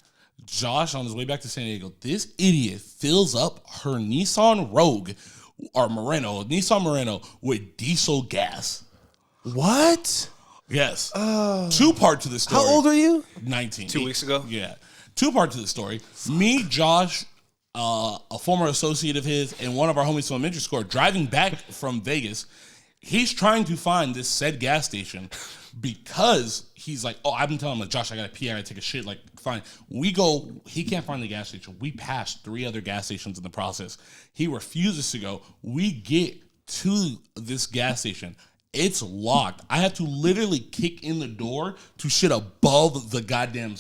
Josh, on his way back to San Diego, this idiot fills up her Nissan Rogue or Nissan Moreno with diesel gas. What? Yes. 2 parts to the story. How old are you? 19. 2 weeks ago? Yeah. Two parts to the story. Me, Josh, a former associate of his, and one of our homies from elementary school are driving back from Vegas. He's trying to find this said gas station because he's like, oh, I've been telling him, like, Josh, I got to pee, I got to take a shit. Like, fine. We go, he can't find the gas station. We passed 3 other gas stations in the process. He refuses to go. We get to this gas station. It's locked. I have to literally kick in the door to shit above the goddamn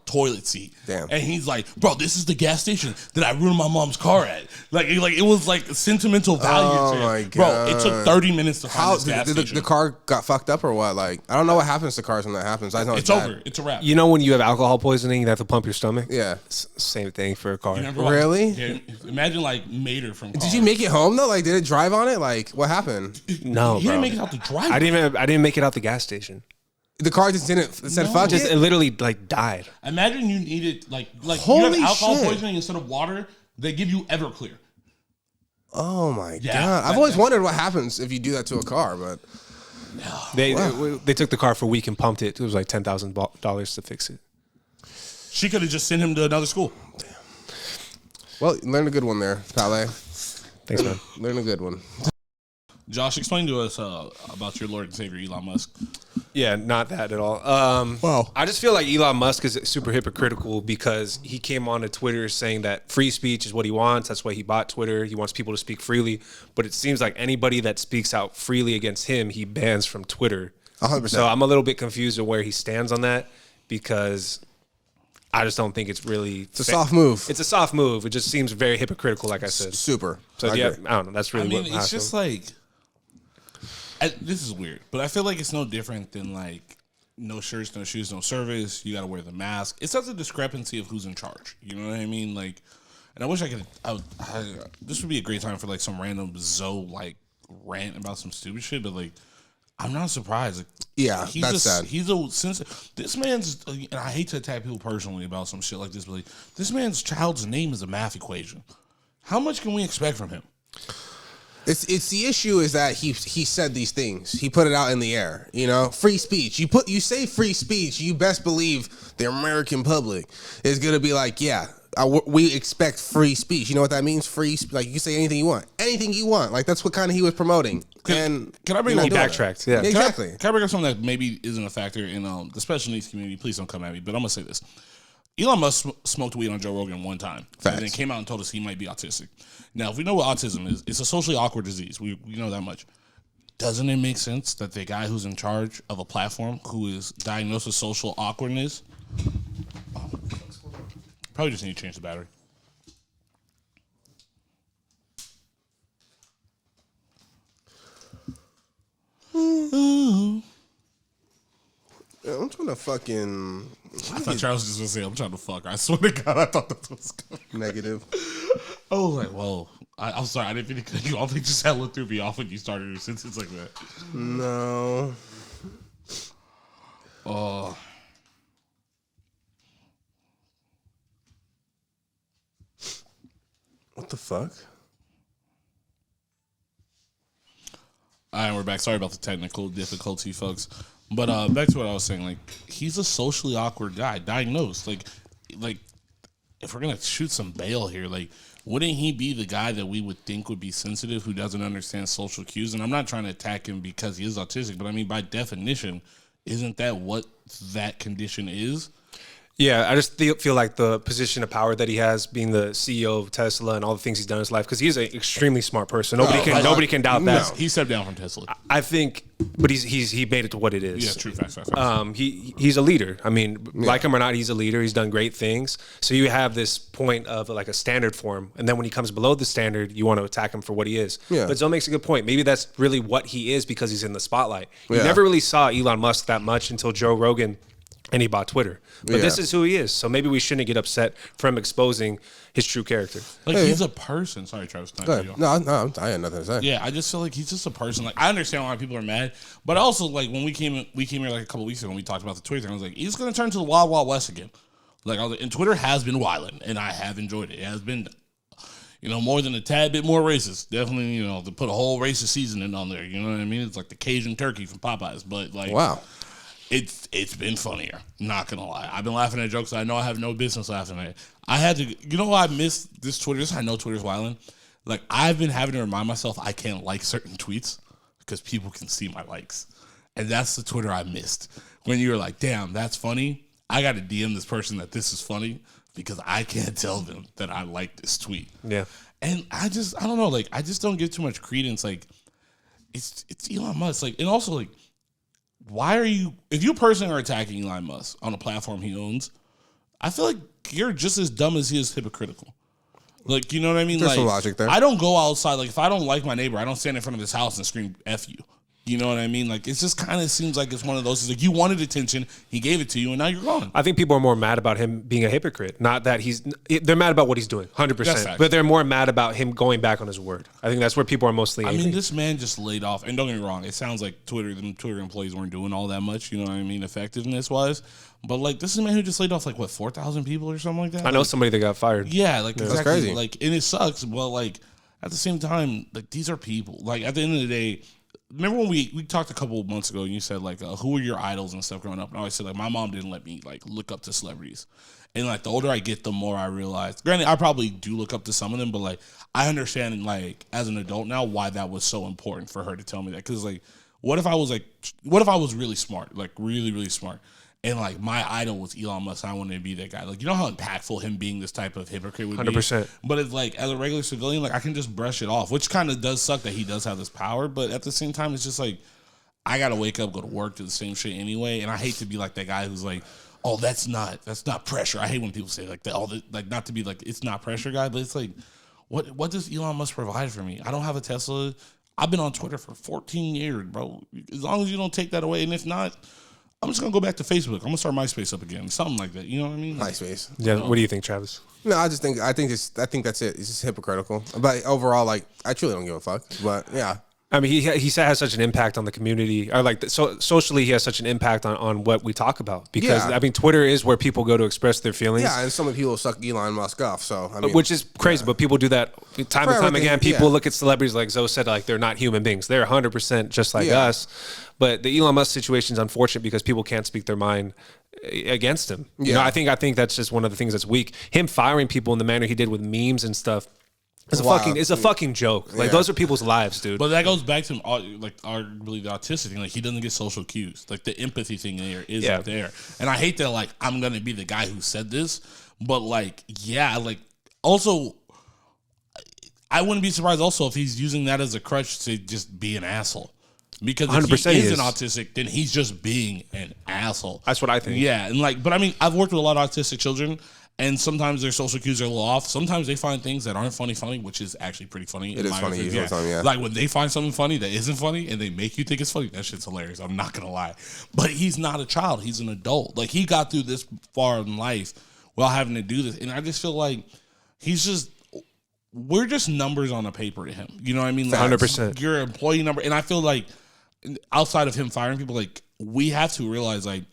toilet seat. Damn. And he's like, bro, this is the gas station that I ruined my mom's car at. Like it was like sentimental value. Oh to it. my Bro, God. it took 30 minutes to find How this gas did station. the car got fucked up or what? Like, I don't know what happens to cars when that happens. I know It's bad. over. It's a wrap. You know when you have alcohol poisoning, you have to pump your stomach? Yeah. Same thing for a car. You remember Really? Yeah, imagine like Mater from Cars. Did you make it home though? Like, did it drive on it? Like, what happened? No, He bro. didn't make it out the driveway. I didn't make it out the gas station. The car just didn't. It said fuck It it. literally like died. Imagine you needed like you Holy have alcohol shit. poisoning instead of water. They give you Everclear. Oh my Yeah, God! I've always wondered what happens if you do that to a car, but They took the car for a week and pumped it. It was like $10,000 to fix it. She could have just sent him to another school. well, learn a good one there, Pale. Thanks, man. Learn a good one. Josh, explain to us about your Lord and Savior Elon Musk. Yeah, not that at all. Wow. I just feel like Elon Musk is super hypocritical because he came on to Twitter saying that free speech is what he wants. That's why he bought Twitter. He wants people to speak freely. But it seems like anybody that speaks out freely against him, he bans from Twitter. 100%. So I'm a little bit confused of where he stands on that because I just don't think it's really... It's a soft move. It's a soft move. It just seems very hypocritical, like I said. Super. So I yeah, agree. I don't know. That's really I mean, what it's just like this is weird, but I feel like it's no different than like no shirts, no shoes, no service. You got to wear the mask. It's such a discrepancy of who's in charge. You know what I mean? Like, and I wish I could. This would be a great time for like some random Zoe like rant about some stupid shit, but like. I'm not surprised. Like, Yeah, he's that's sad. This man's, and I hate to attack people personally about some shit like this, but like, this man's child's name is a math equation. How much can we expect from him? It's the issue is that he said these things. He put it out in the air. You know, free speech. You say free speech. You best believe the American public is gonna be like, yeah. We expect free speech. You know what that means? Like you can say anything you want. Anything you want. Like that's what kind of he was promoting. Can I bring you're up not doing backtracked? that. Yeah. Exactly. Can I bring up something that maybe isn't a factor in the special needs community? Please don't come at me, but I'm gonna say this. Elon Musk smoked weed on Joe Rogan one time, Facts. and then came out and told us he might be autistic. Now, if we know what autism is, it's a socially awkward disease. We know that much. Doesn't it make sense that the guy who's in charge of a platform who is diagnosed with social awkwardness probably just need to change the battery? Yeah, I'm trying to fucking I thought Charles was just gonna say, I'm trying to fuck. I swear to God, I thought that was good. negative. I was like, whoa. I'm sorry, I didn't mean to cut you off. They just hella threw me off when you started your sentence like that. No. Oh. What the fuck? All right, we're back. Sorry about the technical difficulty, folks. But back to what I was saying. Like, he's a socially awkward guy, diagnosed. Like, if we're gonna shoot some bail here, like, wouldn't he be the guy that we would think would be sensitive, who doesn't understand social cues? And I'm not trying to attack him because he is autistic, but I mean, by definition, isn't that what that condition is? Yeah, I just feel like the position of power that he has, being the CEO of Tesla and all the things he's done in his life, because he's an extremely smart person. Nobody can doubt that. He stepped down from Tesla. I think, but he made it to what it is. Yeah, true. Facts. He's a leader. I mean, like him or not, he's a leader. He's done great things. So you have this point of like a standard for him, and then when he comes below the standard, you want to attack him for what he is. Yeah. But Zoe makes a good point. Maybe that's really what he is because he's in the spotlight. You Yeah. never really saw Elon Musk that much until Joe Rogan. And he bought Twitter. But this Yeah. is who he is. So maybe we shouldn't get upset for him exposing his true character. Like, he's a person. Sorry, Travis. Go ahead. No, I had nothing to say. Yeah, I just feel like he's just a person. Like, I understand why people are mad, but also, like, when we came here like a couple weeks ago and we talked about the Twitter thing, I was like, he's going to turn to the Wild Wild West again. Like, and Twitter has been wilding, and I have enjoyed it. It has been, more than a tad bit more racist. Definitely, to put a whole racist seasoning on there. You know what I mean? It's like the Cajun turkey from Popeyes, but like, Wow. It's been funnier. Not gonna lie, I've been laughing at jokes I know I have no business laughing at. I had to, you know, why I miss this Twitter. This I know Twitter's wilding. Like I've been having to remind myself I can't like certain tweets because people can see my likes, and that's the Twitter I missed. When you're like, damn, that's funny. I got to DM this person that this is funny because I can't tell them that I like this tweet. Yeah, and I don't know. Like I just don't give too much credence. Like it's Elon Musk. Like and also like. Why are you, if you personally are attacking Elon Musk on a platform he owns, I feel like you're just as dumb as he is hypocritical. Like, you know what I mean? There's like, some logic there. I don't go outside. Like, if I don't like my neighbor, I don't stand in front of his house and scream F you. You know what I mean? Like, it just kind of seems like it's one of those. It's like you wanted attention, he gave it to you, and now you're gone. I think people are more mad about him being a hypocrite. Not that they're mad about what he's doing, 100%. But they're more mad about him going back on his word. I think that's where people are mostly angry. I mean, this man just laid off, and don't get me wrong, it sounds like Twitter employees weren't doing all that much, you know what I mean, effectiveness-wise. But, like, this is a man who just laid off, like, what, 4,000 people or something like that? I know somebody that got fired. Yeah, like, exactly. That's crazy. Like, and it sucks, but, like, at the same time, like, these are people. Like, at the end of the day, remember when we talked a couple of months ago and you said, like, who were your idols and stuff growing up? And I always said, like, my mom didn't let me, like, look up to celebrities. And, like, the older I get, the more I realize. Granted, I probably do look up to some of them, but, like, I understand, like, as an adult now, why that was so important for her to tell me that. Because, like, what if I was really smart? Like, really, really smart. And, like, my idol was Elon Musk. I wanted to be that guy. Like, you know how impactful him being this type of hypocrite would 100%. be? But it's like, as a regular civilian, like, I can just brush it off, which kind of does suck that he does have this power. But at the same time, it's just like, I got to wake up, go to work, do the same shit anyway. And I hate to be like that guy who's like, oh, that's not pressure. I hate when people say like that. Like, not to be like, it's not pressure guy, but it's like, what does Elon Musk provide for me? I don't have a Tesla. I've been on Twitter for 14 years, bro. As long as you don't take that away. And if not, I'm just going to go back to Facebook. I'm going to start MySpace up again. Something like that. You know what I mean? Like, MySpace. Yeah. What do you think, Travis? No, I think that's it. It's just hypocritical. But overall, like, I truly don't give a fuck. But yeah. I mean, he has such an impact on the community, or like socially, he has such an impact on what we talk about. Because I mean, Twitter is where people go to express their feelings. Yeah, and some people suck Elon Musk off. So I mean, which is crazy, but people do that time and time again. People look at celebrities like Zoe said, like they're not human beings. They're 100% just like us. But the Elon Musk situation is unfortunate because people can't speak their mind against him. You know, I think that's just one of the things that's weak. Him firing people in the manner he did with memes and stuff. It's a fucking joke. Like those are people's lives, dude. But that goes back to like arguably the autistic thing. Like he doesn't get social cues. Like the empathy thing there isn't there. And I hate that. Like I'm gonna be the guy who said this, but like like also, I wouldn't be surprised also if he's using that as a crutch to just be an asshole. Because if he is an autistic, then he's just being an asshole. That's what I think. Yeah, and like, but I mean, I've worked with a lot of autistic children. And sometimes their social cues are a little off. Sometimes they find things that aren't funny, which is actually pretty funny. It is funny. Yeah. Like when they find something funny that isn't funny and they make you think it's funny, that shit's hilarious. I'm not going to lie. But he's not a child. He's an adult. Like he got through this far in life while having to do this. And I just feel like we're just numbers on a paper to him. You know what I mean? Like 100%. Your employee number. And I feel like outside of him firing people, like we have to realize, like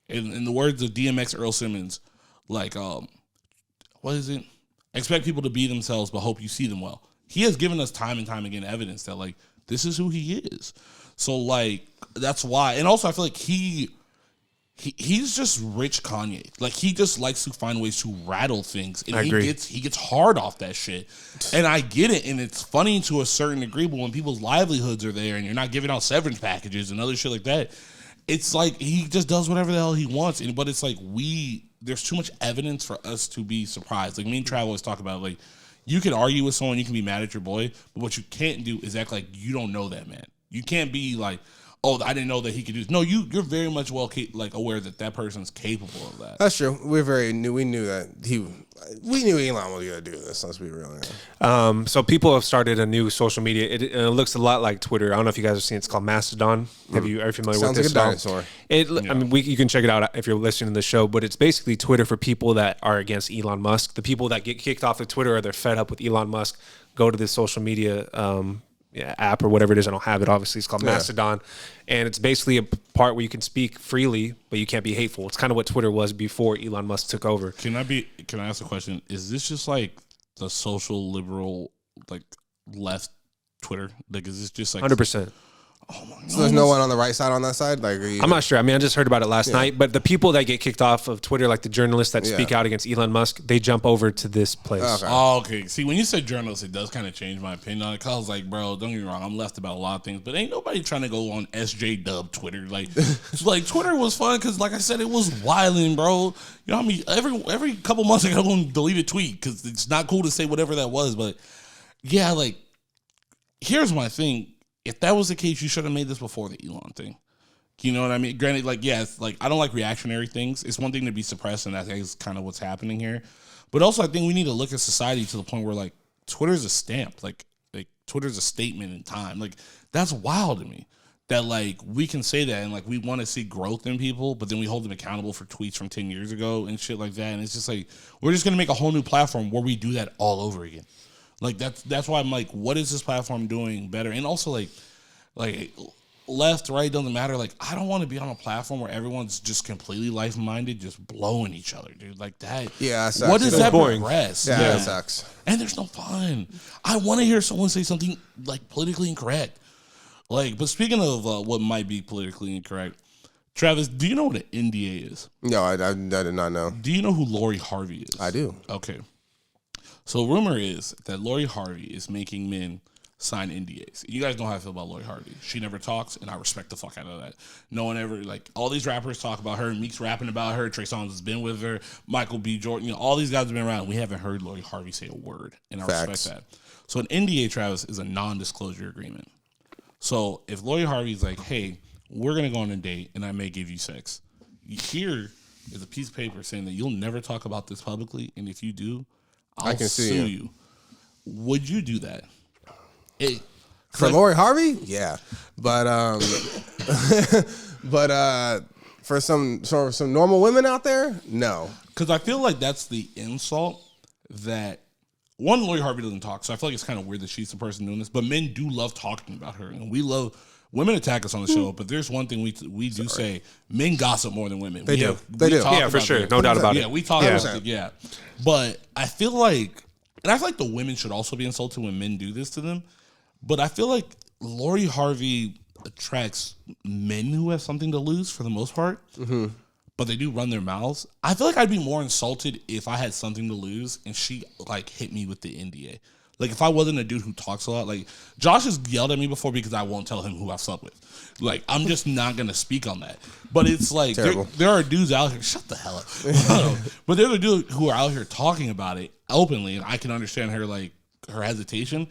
in the words of DMX Earl Simmons, like, what is it? Expect people to be themselves, but hope you see them well. He has given us time and time again evidence that, like, this is who he is. So, like, that's why. And also, I feel like he's just rich Kanye. Like, he just likes to find ways to rattle things. And I agree. He gets hard off that shit. And I get it. And it's funny to a certain degree, but when people's livelihoods are there and you're not giving out severance packages and other shit like that, it's like he just does whatever the hell he wants. But it's like there's too much evidence for us to be surprised. Like me and Trav always talk about, like, you can argue with someone, you can be mad at your boy, but what you can't do is act like you don't know that man. You can't be like, oh, I didn't know that he could do this. No, you're very much aware that person's capable of that. That's true. We knew that we knew Elon was gonna do this. Let's be real. So people have started a new social media. It looks a lot like Twitter. I don't know if you guys have seen it. It's called Mastodon. Are you familiar with this? Sounds like a dinosaur. I mean, you can check it out if you're listening to the show. But it's basically Twitter for people that are against Elon Musk. The people that get kicked off of Twitter or they're fed up with Elon Musk go to this social media app or whatever it is. I don't have it. Obviously, it's called Mastodon, and it's basically a part where you can speak freely, but you can't be hateful. It's kind of what Twitter was before Elon Musk took over. Can I ask a question? Is this just like the social liberal, like left Twitter? Like, is this just like 100%? So there's no one on the right side on that side? Like, I'm not sure. I mean, I just heard about it last night. But the people that get kicked off of Twitter, like the journalists that speak out against Elon Musk, they jump over to this place. Okay. Oh, okay. See, when you said journalists, it does kind of change my opinion on it. Cause I was like, bro, don't get me wrong, I'm left about a lot of things, but ain't nobody trying to go on SJ Dub Twitter. Like, like Twitter was fun because, like I said, it was wilding, bro. You know what I mean? Every couple months I go and delete a tweet because it's not cool to say whatever that was. But yeah, like, here's my thing. If that was the case, you should have made this before the Elon thing. You know what I mean? Granted, like, yeah, it's like, I don't like reactionary things. It's one thing to be suppressed, and that is kind of what's happening here. But also, I think we need to look at society to the point where, like, Twitter's a stamp. Like Twitter's a statement in time. Like, that's wild to me. That, like, we can say that, and, like, we want to see growth in people, but then we hold them accountable for tweets from 10 years ago and shit like that. And it's just like, we're just going to make a whole new platform where we do that all over again. Like, that's why I'm like, what is this platform doing better? And also, like left, right, doesn't matter. Like, I don't want to be on a platform where everyone's just completely life-minded, just blowing each other, dude. Like that. Yeah, that sucks. What does that progress? Yeah, that sucks. And there's no fun. I want to hear someone say something, like, politically incorrect. Like, but speaking of what might be politically incorrect, Travis, do you know what an NDA is? No, I did not know. Do you know who Lori Harvey is? I do. Okay. So rumor is that Lori Harvey is making men sign NDAs. You guys know how I feel about Lori Harvey. She never talks, and I respect the fuck out of that. No one ever, like, all these rappers talk about her. Meek's rapping about her. Trey Songz has been with her. Michael B. Jordan. You know, all these guys have been around. We haven't heard Lori Harvey say a word, and I respect that. So an NDA, Travis, is a non-disclosure agreement. So if Lori Harvey's like, hey, we're going to go on a date, and I may give you sex, here is a piece of paper saying that you'll never talk about this publicly, and if you do, I can sue you. Would you do that? For Lori Harvey? Yeah. But for some normal women out there, no. Because I feel like that's the insult that, one, Lori Harvey doesn't talk, so I feel like it's kind of weird that she's the person doing this, but men do love talking about her, and we love, women attack us on the show, but there's one thing we do say, men gossip more than women. They do. Yeah, for sure. No doubt about it. Yeah, we talk about it. Yeah. But I feel like, and I feel like the women should also be insulted when men do this to them, but I feel like Lori Harvey attracts men who have something to lose for the most part, but they do run their mouths. I feel like I'd be more insulted if I had something to lose and she, like, hit me with the NDA. Like, if I wasn't a dude who talks a lot, like, Josh has yelled at me before because I won't tell him who I've slept with. Like, I'm just not going to speak on that. But it's like, there are dudes out here, shut the hell up. But there are dudes who are out here talking about it openly, and I can understand her, like, her hesitation.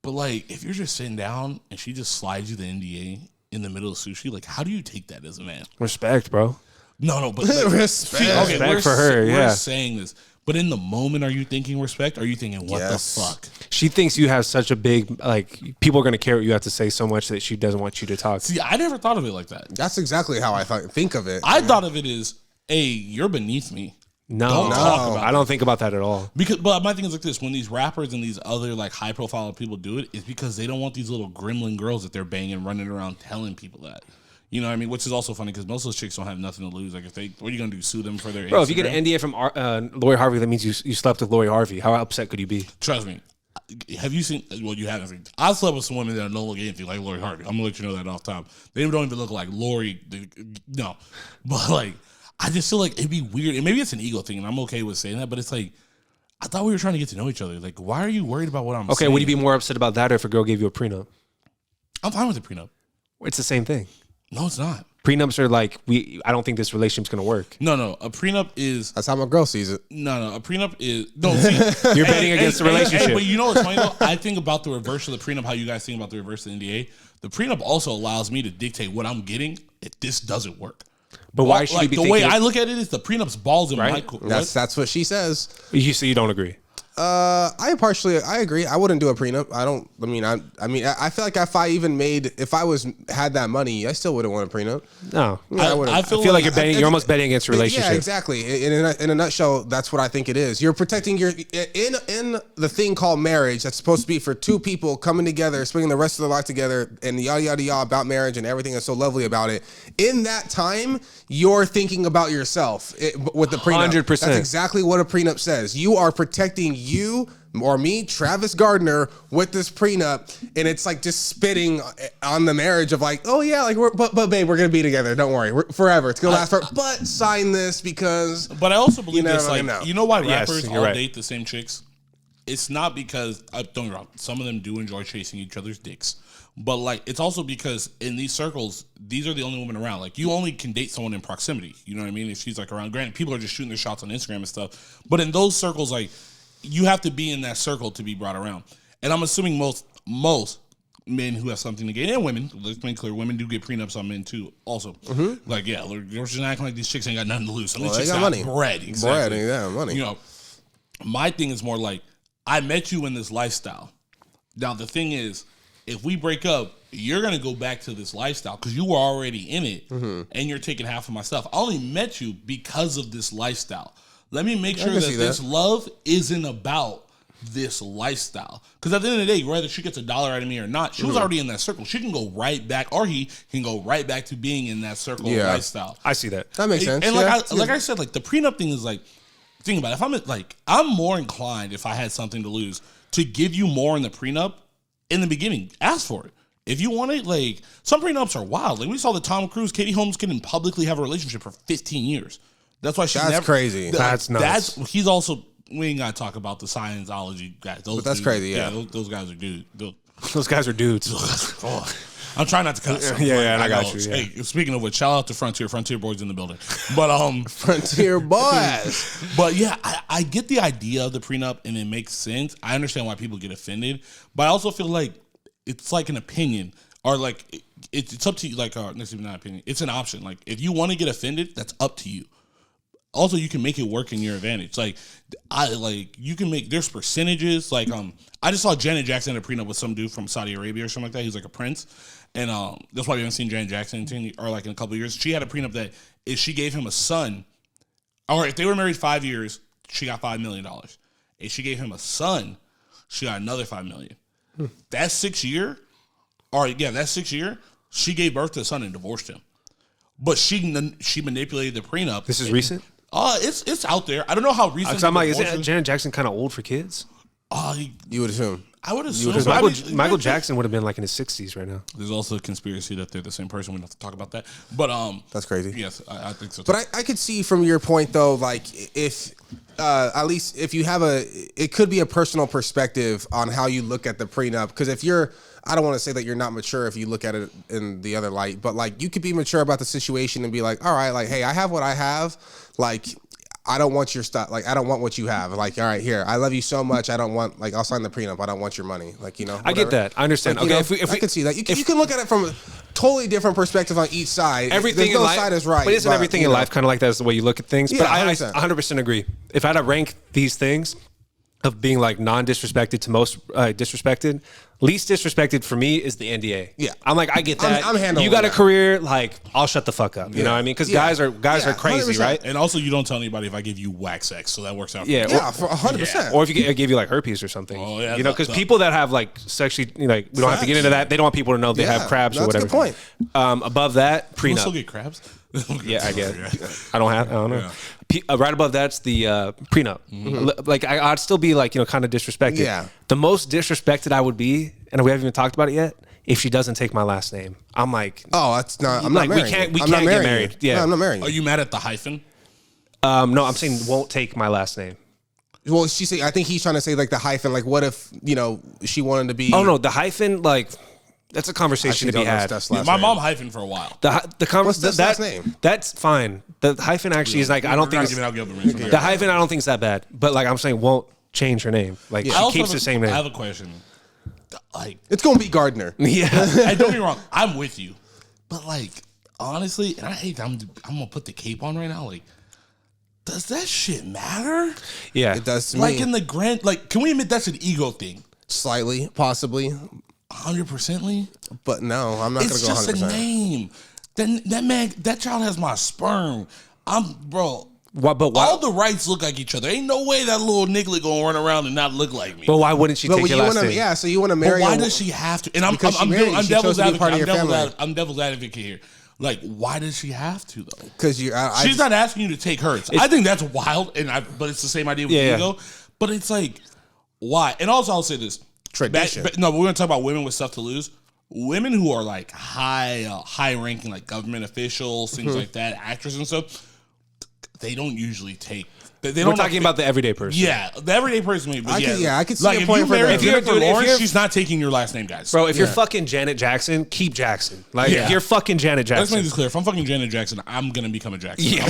But, like, if you're just sitting down and she just slides you the NDA in the middle of sushi, like, how do you take that as a man? Respect, bro. No, but like, respect. Respect for her, we're saying this. But in the moment, are you thinking respect? Or are you thinking, what the fuck? She thinks you have such a big, like, people are going to care what you have to say so much that she doesn't want you to talk. See, I never thought of it like that. That's exactly how I think of it. I thought of it as, hey, you're beneath me. No, I don't think about that at all. But my thing is like this: when these rappers and these other, like, high profile people do it, it's because they don't want these little gremlin girls that they're banging running around telling people that. You know what I mean? Which is also funny because most of those chicks don't have nothing to lose. Like, if they, what are you gonna do? Sue them for their bro? Instagram? If you get an NDA from Lori Harvey, that means you slept with Lori Harvey. How upset could you be? Trust me. Have you seen? Well, you haven't seen. I slept with some women that don't look anything like Lori Harvey. I'm gonna let you know that off top. They don't even look like Lori. No, but like, I just feel like it'd be weird. And maybe it's an ego thing, and I'm okay with saying that. But it's like, I thought we were trying to get to know each other. Like, why are you worried about what I'm saying? Okay, would you be more upset about that or if a girl gave you a prenup? I'm fine with the prenup. It's the same thing. No, it's not. Prenups are like, I don't think this relationship's gonna work. No. A prenup is. That's how my girl sees it. No. A prenup is. No, see, you're betting against the relationship. But you know what's funny though? I think about the reverse of the prenup. How you guys think about the reverse of the NDA? The prenup also allows me to dictate what I'm getting if this doesn't work. But why should you be the thinking? way I look at it is the prenup's balls in my court. That's what she says. You say you don't agree. I agree. I wouldn't do a prenup. I feel like if I had that money, I still wouldn't want a prenup. No, I feel like you're almost betting against a relationship. Yeah, exactly. In a nutshell, that's what I think it is. You're protecting in the thing called marriage that's supposed to be for two people coming together, spending the rest of their life together, and yada yada yada about marriage and everything that's so lovely about it. In that time, you're thinking about yourself with the prenup. 100%. That's exactly what a prenup says. You are protecting you or me, Travis Gardner, with this prenup, and it's like just spitting on the marriage of like, oh yeah, like but babe, we're gonna be together. Don't worry, we're forever. It's gonna last forever. But sign this because. But I also believe never this, like, know. you know why Yes, rappers you're all right. date the same chicks? It's not because, don't get me wrong, some of them do enjoy chasing each other's dicks. But, like, it's also because in these circles, these are the only women around. Like, you only can date someone in proximity. You know what I mean? If she's, like, around. Granted, people are just shooting their shots on Instagram and stuff. But in those circles, like, you have to be in that circle to be brought around. And I'm assuming most men who have something to gain, and women, let's make clear, women do get prenups on men, too, also. Like, yeah, they're just acting like these chicks ain't got nothing to lose. Some of these chicks they got money. Bread, exactly. Bread, yeah, money. You know, my thing is more like, I met you in this lifestyle. Now, the thing is, if we break up, you're going to go back to this lifestyle because you were already in it and you're taking half of my stuff. I only met you because of this lifestyle. Let me make sure that this love isn't about this lifestyle. Because at the end of the day, whether she gets $1 out of me or not, she was already in that circle. She can go right back, or he can go right back to being in that circle of lifestyle. I see that. That makes sense. And like I said, like the prenup thing is like, think about it. If I'm more inclined, if I had something to lose, to give you more in the prenup in the beginning. Ask for it. If you want it, like, some prenups are wild. Like, we saw the Tom Cruise, Katie Holmes couldn't publicly have a relationship for 15 years. That's why she's That's crazy. That's nuts. He's also, we ain't got to talk about the Scientology guys. Those But that's dudes, crazy, yeah. Those guys are dudes. Those guys are dudes. I'm trying not to cuss. Yeah, I got you. Yeah. Hey, speaking of which, shout out to Frontier Boys in the building. But Frontier boys. But yeah, I get the idea of the prenup and it makes sense. I understand why people get offended, but I also feel like it's like an opinion, or like it's up to you. Like, it's even not an opinion. It's an option. Like, if you want to get offended, that's up to you. Also, you can make it work in your advantage. You can make, there's percentages. Like, I just saw Janet Jackson in a prenup with some dude from Saudi Arabia or something like that. He's like a prince. And that's why we haven't seen Janet Jackson in a couple of years. She had a prenup that if she gave him a son, or if they were married 5 years, she got $5 million. If she gave him a son, she got another $5 million. That 6 year, she gave birth to a son and divorced him. But she manipulated the prenup. This is recent? It's out there. I don't know how recent. I'm like, isn't Janet Jackson kind of old for kids? You would assume. I would assume. Because Michael Jackson would have been like in his 60s right now. There's also a conspiracy that they're the same person. We don't have to talk about that. But that's crazy. Yes, I think so too. But I could see from your point though, like if at least if you have it could be a personal perspective on how you look at the prenup. Because if you're, I don't want to say that you're not mature if you look at it in the other light, but like you could be mature about the situation and be like, all right, like, hey, I have what I have, like, I don't want your stuff. Like, I don't want what you have. Like, all right, here, I love you so much. I don't want, like, I'll sign the prenup. I don't want your money. Like, you know, whatever. I get that. I understand. Like, okay, if I can see that. You can look at it from a totally different perspective on each side. Everything There's no in life, side is right. but isn't everything in life kind of like that? Is the way you look at things? Yeah, but I 100%. 100% agree. If I had to rank these things of being like non-disrespected to most disrespected, least disrespected for me is the NDA. Yeah, I'm like, I get that. I'm handling you got that. a career, like, I'll shut the fuck up. You know what I mean? Because guys are crazy, 100%. right? And also, you don't tell anybody if I give you wax sex, so that works out. Yeah, Yeah, for 100%. Or if I give you like herpes or something. Oh, yeah, you know, because people that have like sexually, like, we don't have to get into that. They don't want people to know they have crabs or that's a whatever. good point. Above that, People prenup. still get crabs. Yeah, I guess. I don't know. Right above that's the prenup. Like, I'd still be like, you know, kind of disrespected. Yeah. The most disrespected I would be, and we haven't even talked about it yet, if she doesn't take my last name. I'm like, Oh, that's not. I'm like, not we marrying. can't I'm not get marrying married. you. Yeah. No, I'm not marrying. Are You. you mad at the hyphen? no, I'm saying won't take my last name. Well, she say. I think he's trying to say like the hyphen. Like, what if she wanted to be? Oh no, the hyphen, like, that's a conversation to be had. My mom hyphen for a while. What's Steph's last name? That's fine. The hyphen actually is like, I don't think it's, the hyphen I don't think is that bad. But like, I'm saying won't change her name. Like, she keeps the same name. I have a question. Like, It's gonna be Gardner. Yeah. hey, don't get me wrong, I'm with you, but like, honestly, and I hate that I'm gonna put the cape on right now. Like, does that shit matter? Yeah. It does to Like, me. in the grand, like, can we admit that's an ego thing? Slightly, possibly, 100%ly. but no, I'm not It's gonna go just 100%. a name. That child has my sperm. Bro. But why? All the rights look like each other. Ain't no way that little niglet gonna run around and not look like me. But why wouldn't she But take your last name? yeah, so you want to But marry? why does she have to? And I'm Because she married you. She chose devil's to be part of advocate. your family. I'm devil's advocate here. Like, why does she have to though? Because you, She's not asking you to take hers. I think that's wild, but it's the same idea with Yeah, ego. But it's like, Why? And also, I'll say this. Tradition. No, but we're going to talk about women with stuff to lose. Women who are like high ranking, like government officials, things like that, actors and stuff, they don't usually take. We're talking about the everyday person. Yeah, the everyday person. Maybe, I could see like a if point you for marry them. Jennifer If Lawrence, you're- she's not taking your last name, guys. Bro, if you're fucking Janet Jackson, keep Jackson. Like, if you're fucking Janet Let's make Jackson. this clear. If I'm fucking Janet Jackson, I'm gonna become a Jackson. Yeah.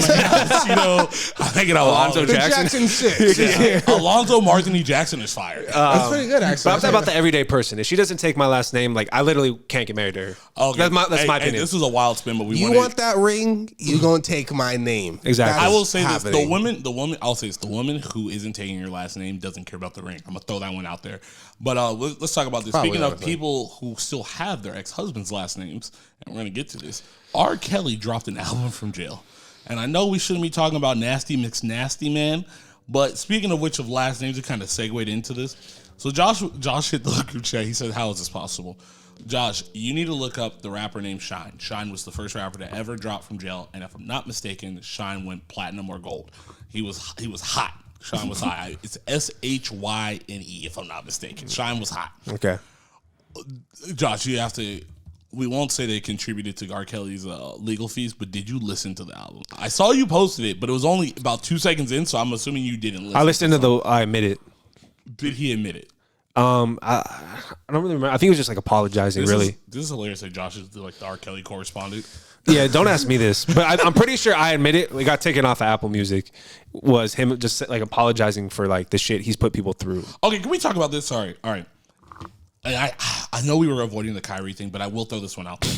I'm making Alonzo The Jackson. Jackson 6. Yeah. Alonzo Martini Jackson is fired. That's pretty good, actually. But I'm talking about the everyday person. If she doesn't take my last name, like, I literally can't get married to her. Okay. That's my opinion. This is a wild spin, but we You want that ring? You gonna take my name? Exactly. That I is will say happening. this: the woman. I'll say this: the woman who isn't taking your last name doesn't care about the ring. I'm gonna throw that one out there. But let's talk about this. Probably Speaking of honestly. people who still have their ex-husbands' last names, and we're gonna get to this. R. Kelly dropped an album from jail, and I know we shouldn't be talking about Nasty McNasty Man, but speaking of which of last names, it kind of segued into this. So Josh hit the group chat. He said, "How is this possible?" Josh, you need to look up the rapper named Shine. Shine was the first rapper to ever drop from jail, and if I'm not mistaken, Shine went platinum or gold. He was hot. Shine was hot. It's SHYNE, if I'm not mistaken. Shine was hot. Okay. Josh, you have to. We won't say they contributed to R. Kelly's legal fees, but did you listen to the album? I saw you posted it, but it was only about 2 seconds in, so I'm assuming you didn't listen. I listened to I admit it. Did he admit it? I don't really remember. I think it was just like apologizing, really. This is hilarious that Josh is like the R. Kelly correspondent. Yeah, don't ask me this, but I'm pretty sure I admit it. We got taken off of Apple Music. Was him just like apologizing for like the shit he's put people through. Okay, can we talk about this? Sorry. All right. I know we were avoiding the Kyrie thing, but I will throw this one out there.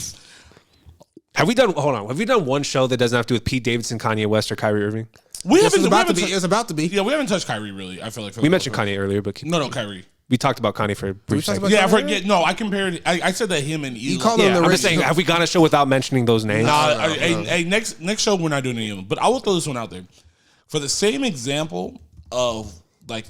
Have we done one show that doesn't have to do with Pete Davidson, Kanye West, or Kyrie Irving? We This haven't. is We about to haven't be. tou- It's about to be. yeah, we haven't touched Kyrie really. I feel like We mentioned Kanye earlier, but No, Kyrie. we talked about Kanye for a brief talk second. about Yeah, Kyrie? no, I compared. I said that him and Elon. called him Yeah, the I'm just rich- saying, have we gone a show without mentioning those names? Hey, next show we're not doing any of them, but I will throw this one out there. For the same example of like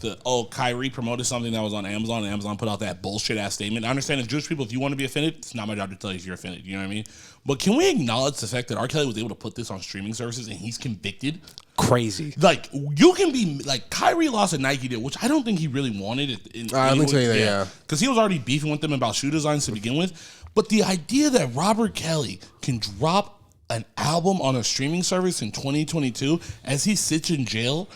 Kyrie promoted something that was on Amazon, and Amazon put out that bullshit ass statement. I understand as Jewish people, if you want to be offended, it's not my job to tell you if you're offended. You know what I mean? But can we acknowledge the fact that R. Kelly was able to put this on streaming services and he's convicted? Crazy. Like you can be like Kyrie lost a Nike deal, which I don't think he really wanted. Let me tell you that, yeah. Because he was already beefing with them about shoe designs to begin with. But the idea that Robert Kelly can drop an album on a streaming service in 2022 as he sits in jail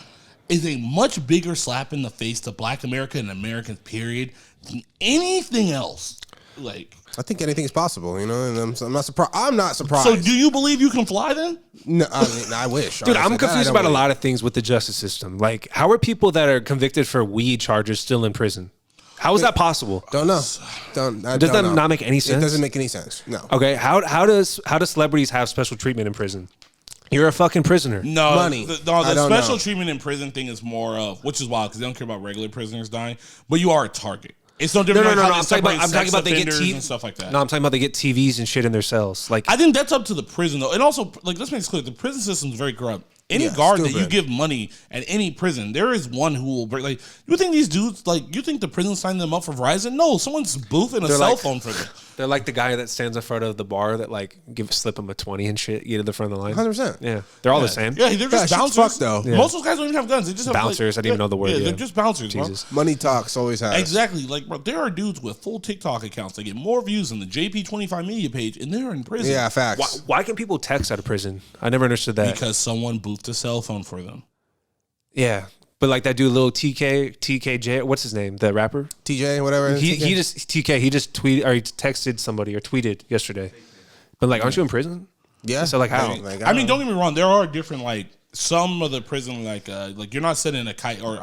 is a much bigger slap in the face to Black America and Americans, period, than anything else. Like, I think anything's possible, you know, and I'm not surprised. I'm not surprised. so do you believe you can fly then? No, I mean, I wish. Dude, I'm honestly. confused I about a don't lot of things with the justice system. Like, how are people that are convicted for weed charges still in prison? How is that possible? Don't know. Does that not make any sense? It doesn't make any sense. No. Okay, how do celebrities have special treatment in prison? You're a fucking prisoner. No, Money. The I don't special know. treatment in prison thing is more of, which is wild because they don't care about regular prisoners dying, but you are a target. It's no different. No. Like how I'm they talking about separate sex they get offenders TVs and stuff like that. No, I'm talking about they get TVs and shit in their cells. Like, I think that's up to the prison though, and also like let's make this clear: the prison system is very corrupt. Any Yeah, guard that stupid. you give money at any prison, there is one who will break. Like, you think these dudes, like, you think the prison signed them up for Verizon? No, someone's boofing a They're cell like- phone for them. they're like the guy that stands in front of the bar that like slip him a 20 and shit, get to the front of the line. 100%. Yeah, they're all the same. Yeah, they're just shit's bouncers. fucked, though. Yeah. Most of those guys don't even have guns. They just have Bouncers, I didn't even know the word, Yeah, yeah. they're just bouncers. bro. Jesus. Money talks always has. Exactly. Like, bro, there are dudes with full TikTok accounts that get more views than the JP25 media page, and they're in prison. Yeah, facts. Why can people text out of prison? I never understood that. Because someone boofed a cell phone for them. Yeah, but like that dude, little TKJ, what's his name? The rapper. TJ, whatever. He just tweeted or he texted somebody or tweeted yesterday. But like, aren't you in prison? Yeah. So like, how? I mean, don't get me wrong. There are different some of the prison like you're not sending a kite or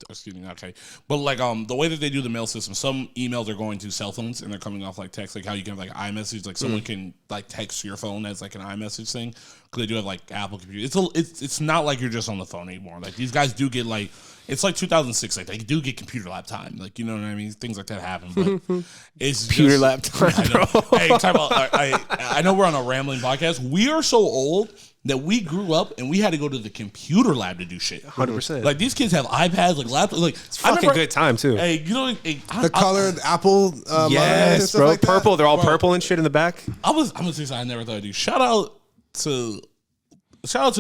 excuse me, not kite, but like the way that they do the mail system. Some emails are going to cell phones and they're coming off like text, like how you can have like iMessage, like someone can like text your phone as like an iMessage thing because they do have like Apple computers. It's not like you're just on the phone anymore. Like these guys do get like. It's like 2006. Like they do get computer lap time. Like you know what I mean. Things like that happen. But it's Computer just, lap time, I know. bro. Hey, talk about. I know we're on a rambling podcast. We are so old that we grew up and we had to go to the computer lab to do shit. 100%. Like these kids have iPads, like laptops. Like it's fucking good time too. Hey, you know, the colored Apple. Yes, and stuff bro. like that. Purple. They're all Bro. purple and shit in the back. I'm gonna say something I never thought I'd do. Shout out to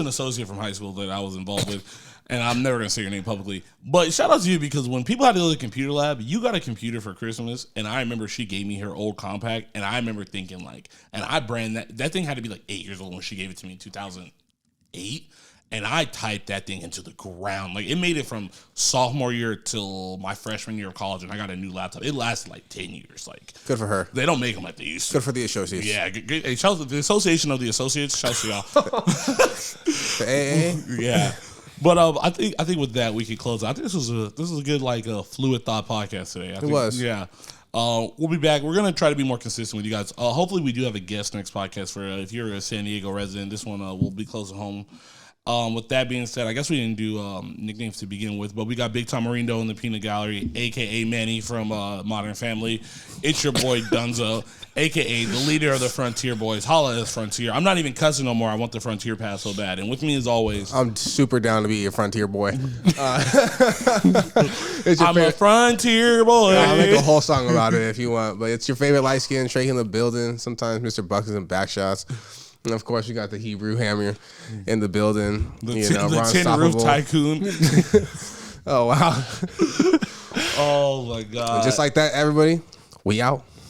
an associate from high school that I was involved with. And I'm never gonna say your name publicly, but shout out to you because when people had to go to the computer lab, you got a computer for Christmas, and I remember she gave me her old compact, and I remember thinking like, and I brand that thing had to be like 8 years old when she gave it to me in 2008, and I typed that thing into the ground. Like it made it from sophomore year till my freshman year of college, and I got a new laptop. It lasted like 10 years. Like Good for her. they don't make them like they used to. Good for the associates. Yeah, good. Hey, shout out to the Association of the Associates. Shout out to y'all. The AA. Yeah. But I think with that we can close. I think this was a good like fluid thought podcast today. I think, was. Yeah. We'll be back. We're gonna try to be more consistent with you guys. Hopefully we do have a guest next podcast for if you're a San Diego resident. This one will be close to home. With that being said, I guess we didn't do nicknames to begin with, but we got Big Tom Marindo in the Peanut Gallery, a.k.a. Manny from Modern Family. It's your boy Dunzo, a.k.a. the leader of the Frontier Boys. Holla at us, Frontier. I'm not even cussing no more. I want the Frontier pass so bad. And with me as always, I'm super down to be your Frontier boy. I'm a Frontier boy. I'll make a whole song about it if you want, but it's your favorite light skin, Trey in the building. Sometimes Mr. Bucks is in back shots. And of course, you got the Hebrew Hammer in the building. The Tin Roof Tycoon. Oh, wow. Oh, my God. And just like that, everybody, we out.